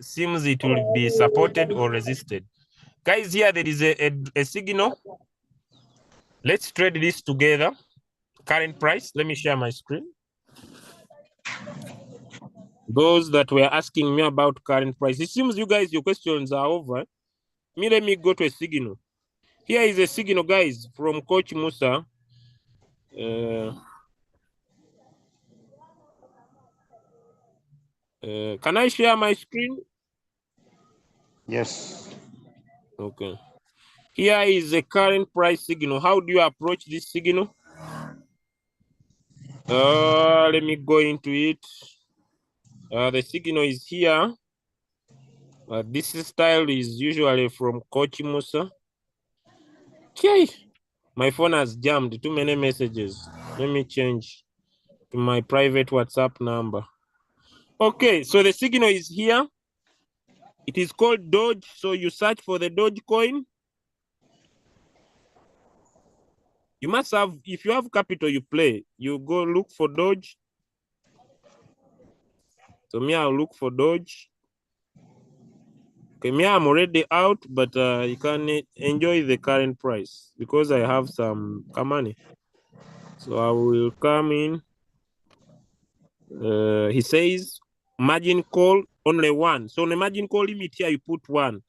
seems it will be supported or resisted. Guys, here there is a signal. Let's trade this together. Current price. Let me share my screen. Those that were asking me about current price, it seems you guys, your questions are over. Let me go to a signal. Here is a signal, guys, from Coach Musa. Can I share my screen? Yes. Okay. Here is the current price signal. How do you approach this signal? Let me go into it. The signal is here. This style is usually from Coach Musa. Okay. My phone has jammed. Too many messages. Let me change to my private WhatsApp number. Okay, so the signal is here. It is called Doge. So you search for the Doge coin. You must have, if you have capital, you play. You go look for Doge. So me, I'll look for Doge. Okay, me, I'm already out, but you can enjoy the current price because I have some money. So I will come in. He says margin call only one. So on the margin call limit here, you put 1.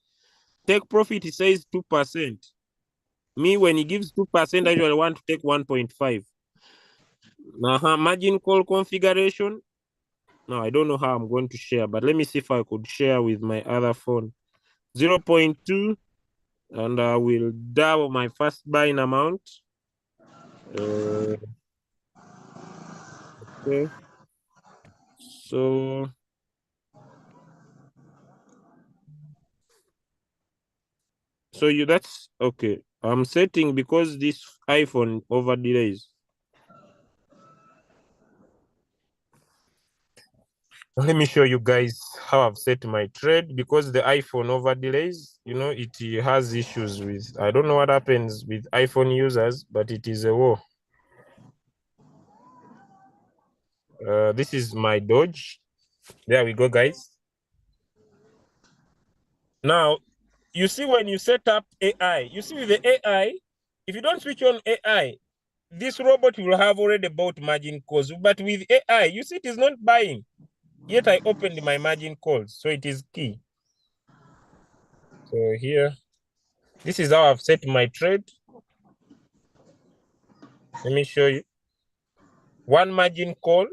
Take profit, he says 2%. Me, when he gives 2%, I usually want to take 1.5. Margin call configuration. Now, I don't know how I'm going to share, but let me see if I could share with my other phone. 0.2, and I will double my first buying amount. Okay. So that's okay. I'm setting because this iPhone over delays. Let me show you guys how I've set my trade because the iPhone over delays, it has issues with, I don't know what happens with iPhone users, but it is a war. This is my Doge. There we go, guys. Now, you see when you set up AI, you see with the AI, if you don't switch on AI, this robot will have already bought margin calls. But with AI, you see it is not buying. Yet I opened my margin calls, so it is key. So here, this is how I've set my trade. Let me show you. 1 margin call.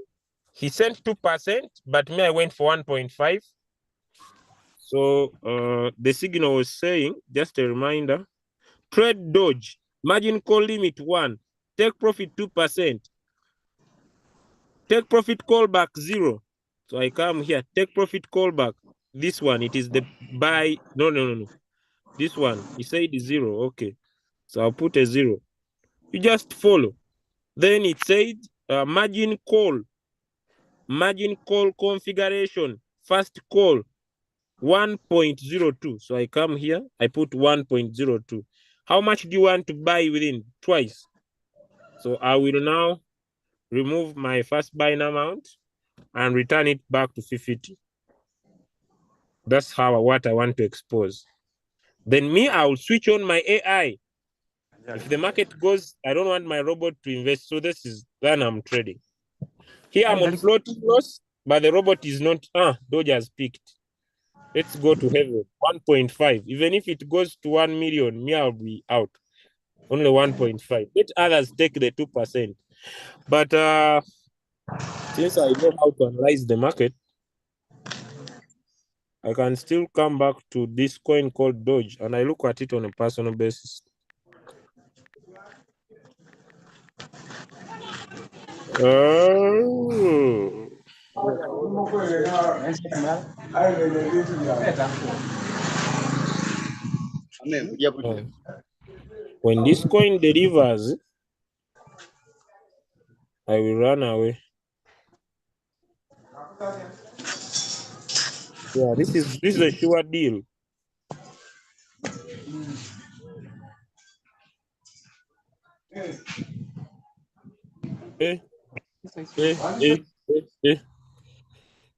He sent 2%, but me, I went for 1.5. So the signal was saying, just a reminder, trade Doge, margin call limit 1, take profit 2%, take profit callback 0. So I come here, take profit callback. This one, it is the buy. No. This one, he said 0. Okay. So I'll put a 0. You just follow. Then it said margin call configuration, first call 1.02. So I come here, I put 1.02. How much do you want to buy within? Twice. So I will now remove my first buying amount and return it back to 50. That's what I want to expose. Then me, I will switch on my AI. If the market goes, I don't want my robot to invest. So then I'm trading. Here I'm on floating loss, but the robot is not. Doge has peaked. Let's go to heaven. 1.5. Even if it goes to 1 million, me, I'll be out. Only 1.5. Let others take the 2%. But since I know how to analyze the market, I can still come back to this coin called Doge, and I look at it on a personal basis. When this coin delivers, I will run away. Yeah, this is a sure deal.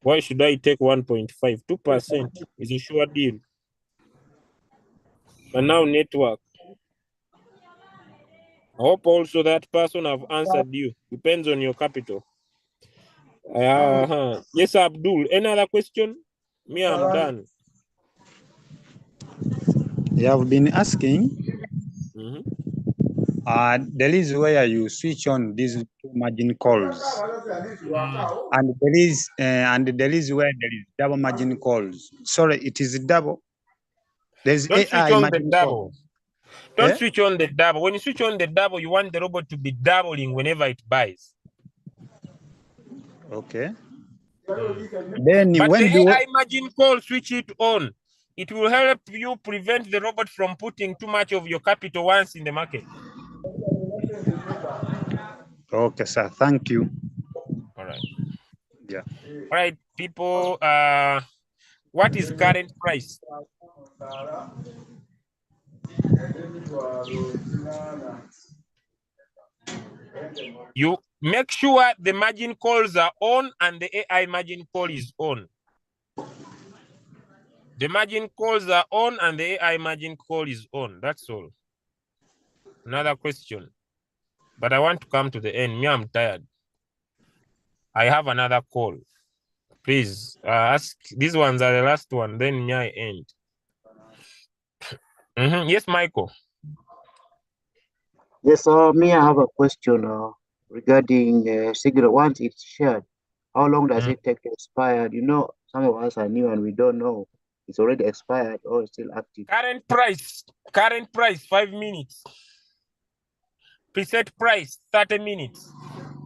Why should I take 1.5? 2% is a sure deal. And now network. I hope also that person have answered you. Depends on your capital. Yes, Abdul. Any other question? Me, I'm done. You have been asking. There is where you switch on these two margin calls, and there is where there is double margin calls. Sorry, it is double. There's Don't AI switch on the margin double. call. Don't switch on the double. When you switch on the double, you want the robot to be doubling whenever it buys. Okay. Then but when the AI margin call, switch it on. It will help you prevent the robot from putting too much of your capital once in the market. Okay, sir. Thank you. All right. Yeah. All right, people. What is current price? You make sure the margin calls are on and the AI margin call is on. The margin calls are on and the AI margin call is on. That's all. Another question. But I want to come to the end. Me, I'm tired. I have another call. Please ask. These ones are the last one. Then me, I end. Yes, Michael. Yes, me, I have a question regarding Signal. Once it's shared, how long does it take to expire? You know, some of us are new and we don't know. It's already expired or it's still active. Current price, 5 minutes. Preset price, 30 minutes.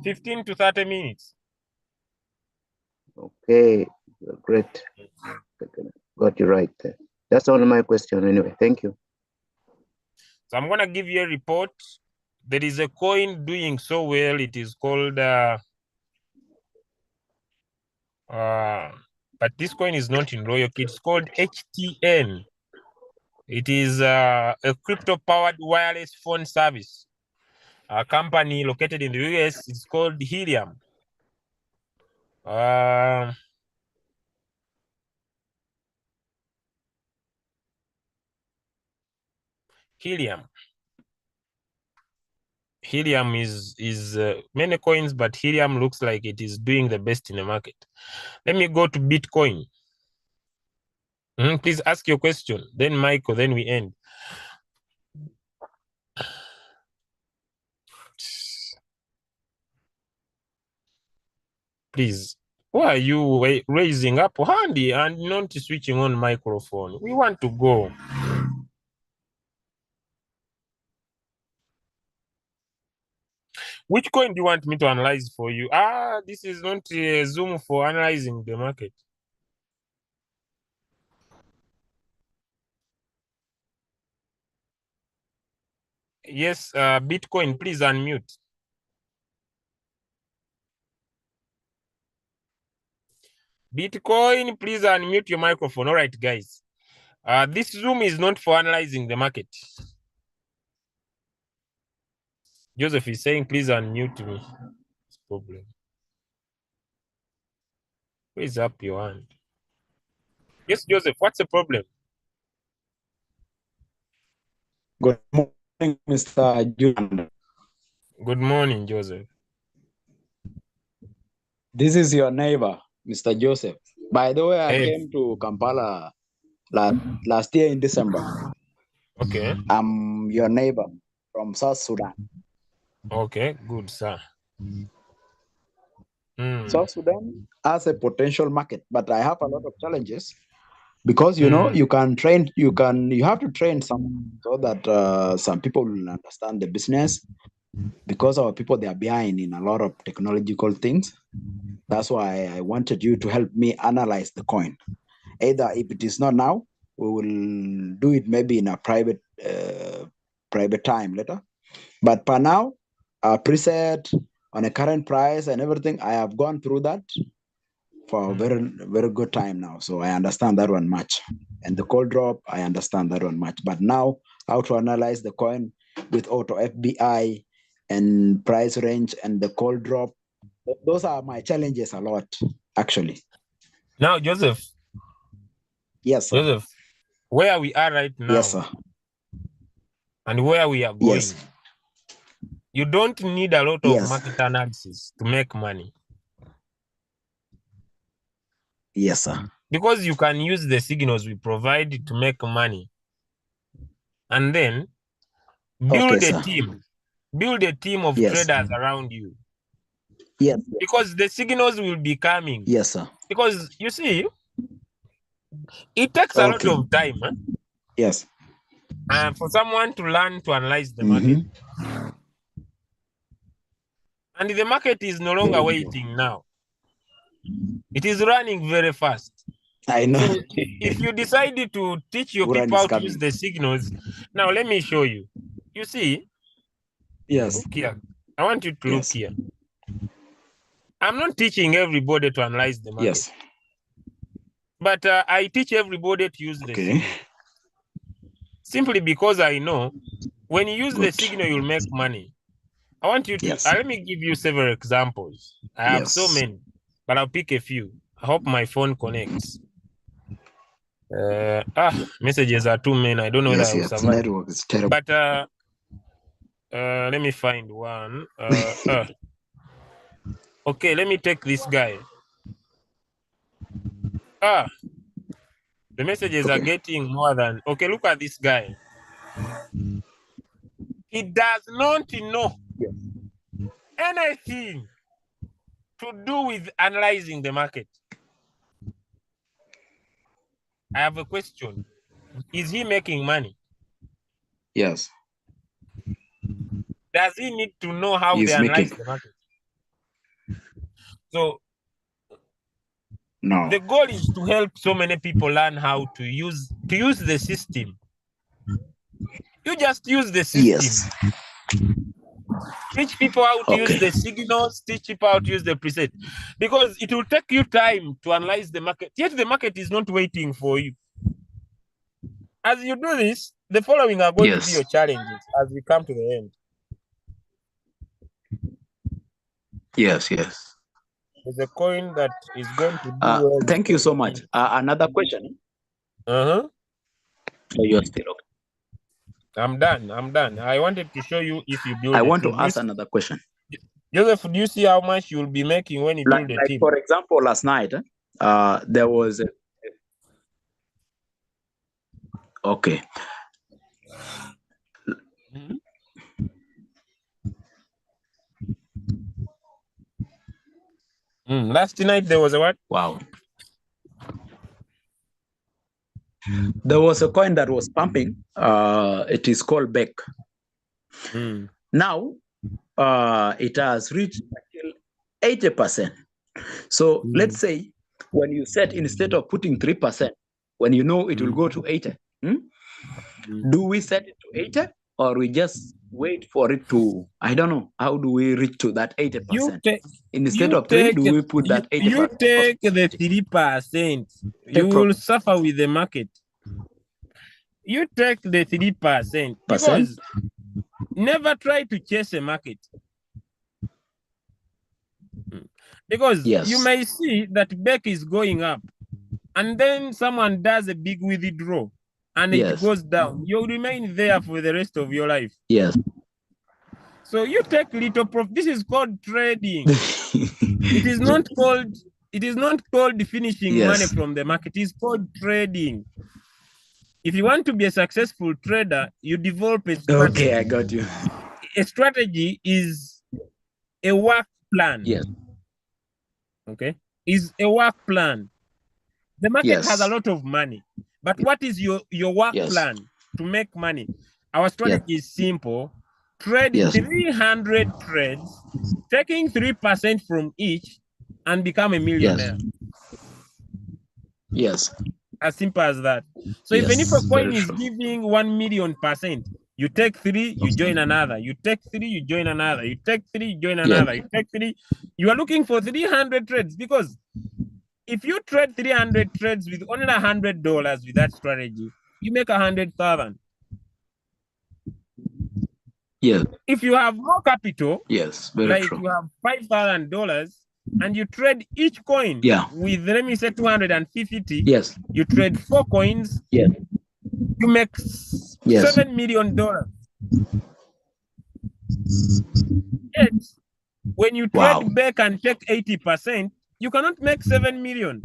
15 to 30 minutes. Okay, great. Got you right there. That's only my question anyway. Thank you. So I'm going to give you a report. There is a coin doing so well. It is called, but this coin is not in Royal Kit. It's called HTN. It is a crypto-powered wireless phone service. A company located in the US. It's called Helium. Helium is many coins, but Helium looks like it is doing the best in the market. Let me go to Bitcoin. Please ask your question. Then Michael, then we end. Please, why are you raising up handy and not switching on microphone? We want to go. Which coin do you want me to analyze for you? This is not a Zoom for analyzing the market. Yes, Bitcoin, please unmute. Bitcoin, please unmute your microphone. All right, guys. This Zoom is not for analyzing the market. Joseph is saying, please unmute me. It's a problem. Raise up your hand. Yes, Joseph, what's the problem? Good morning, Mr. Julian. Good morning, Joseph. This is your neighbor, Mr. Joseph. By the way, I came to Kampala last year in December. Okay. I'm your neighbor from South Sudan. Okay, good, sir. South Sudan has a potential market, but I have a lot of challenges because you know you have to train some so that some people will understand the business, because our people, they are behind in a lot of technological things. That's why I wanted you to help me analyze the coin. Either if it is not now, we will do it maybe in a private time later. But for now, preset on a current price and everything, I have gone through that for a very, very good time now. So I understand that one much. And the cold drop, I understand that one much. But now, how to analyze the coin with auto FBI and price range and the cold drop, those are my challenges a lot, actually. Now, Joseph. Yes, sir. Joseph, where we are right now. Yes, sir. And where we are going. Yes. You don't need a lot of market analysis to make money. Yes, sir. Because you can use the signals we provide to make money. And then build a team. Build a team of traders around you. Yes. Because the signals will be coming. Yes, sir. Because you see, it takes a lot of time. Huh? Yes. For someone to learn to analyze the market. And the market is no longer waiting now. It is running very fast. I know. So if you decide to teach your people how to use the signals, now let me show you. You see? Yes. Look here. I want you to look here. I'm not teaching everybody to analyze the market. Yes. But I teach everybody to use the signal. Simply because I know when you use the signal, you'll make money. I want you to Yes. let me give you several examples. I have so Yes. many, but I'll pick a few. I hope my phone connects. Messages are too many. I don't know whether Yes, I will yes. survive. Network is terrible. But let me find one. Okay, let me take this guy. The messages are Okay. getting more than okay. Look at this guy. He does not know anything to do with analyzing the market. I have a question. Is he making money? Yes. Does he need to know how He's they analyze making. the market? So No. the goal is to help so many people learn how to use the system. You just use the system. Yes. Teach people how to use Okay. the signals, teach people how to use the preset. Because it will take you time to analyze the market. Yet the market is not waiting for you. As you do this, the following are going to be Yes. your challenges as we come to the end. Yes, yes. There's a coin that is going to do well. Thank you so much. Another question. Uh-huh. Oh, you're still okay. I'm done. I wanted to show you if you build I a want team. to ask another question. Joseph, do you see how much you'll be making when you build a Like team? for example, last night, there was okay. Last night there was a what? Wow. There was a coin that was pumping. It is called Beck. Now, it has reached until 80%. So let's say when you set, instead of putting 3%, when you know it will go to 80, do we set it to 80 or we just wait for it to, I don't know, how do we reach to that 80%? Instead of 3, do we put that 80%? You take the 3%. You will suffer with the market. You take the 3% because never try to chase a market. Because you may see that Beck is going up and then someone does a big withdrawal and it goes down. You'll remain there for the rest of your life. Yes. So you take little profit. This is called trading. It is not called finishing money from the market. It is called trading. If you want to be a successful trader, you develop a strategy. Okay, I got you. A strategy is a work plan. Yes. Okay. Is a work plan. The market has a lot of money. But what is your work plan to make money? Our strategy is simple. Trade 300 trades, taking 3% from each, and become a millionaire. Yes. As simple as that. So if a coin is giving 1,000,000%, you take 3, you join another. You take 3, you join another. You take 3, you join another. You take 3. You are looking for 300 trades because if you trade 300 trades with only $100 with that strategy, you make 100,000. Yes. If you have more capital, very like true. you have $5,000 and you trade each coin with, let me say, 250. Yes. You trade 4 coins. Yes. You make $7 million. Yet, when you trade back and take 80%, you cannot make 7 million.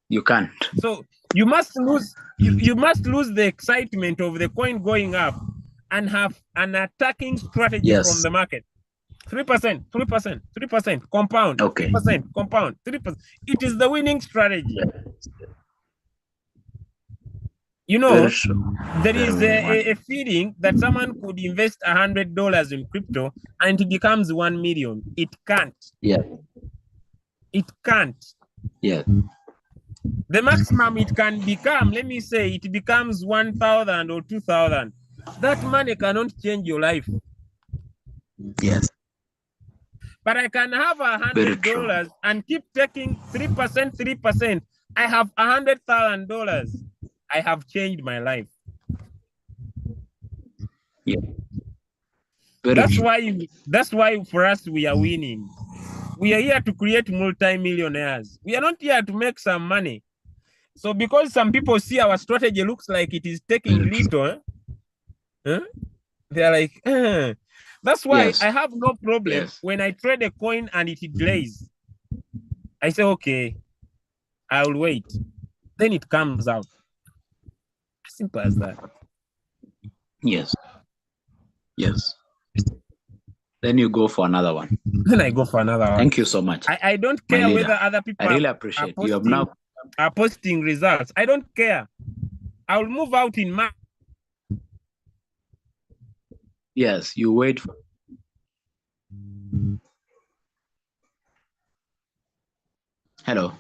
You can't. So you must lose. You must lose the excitement of the coin going up and have an attacking strategy from the market. 3%, 3%, 3%, compound. 3%, compound. 3%. It is the winning strategy. You know, there is a feeling that someone could invest $100 in crypto and it becomes 1 million. It can't. It can't. The maximum it can become, let me say, it becomes 1,000 or 2,000. That money cannot change your life. But I can have $100 and keep taking 3%, 3%. I have $100,000. I have changed my life. Very That's true. why for us we are winning. We are here to create multi-millionaires. We are not here to make some money. So because some people see our strategy looks like it is taking little, they're like, That's why Yes. I have no problem Yes. when I trade a coin and it delays. I say, okay, I'll wait. Then it comes out. Simple as that. Yes. Yes. Then you go for another one. Then I go for another one. Thank you so much. I don't my care leader. whether other people I really are appreciate you have now. posting results. I don't care. I'll move out in March. Yes, you wait for. Hello.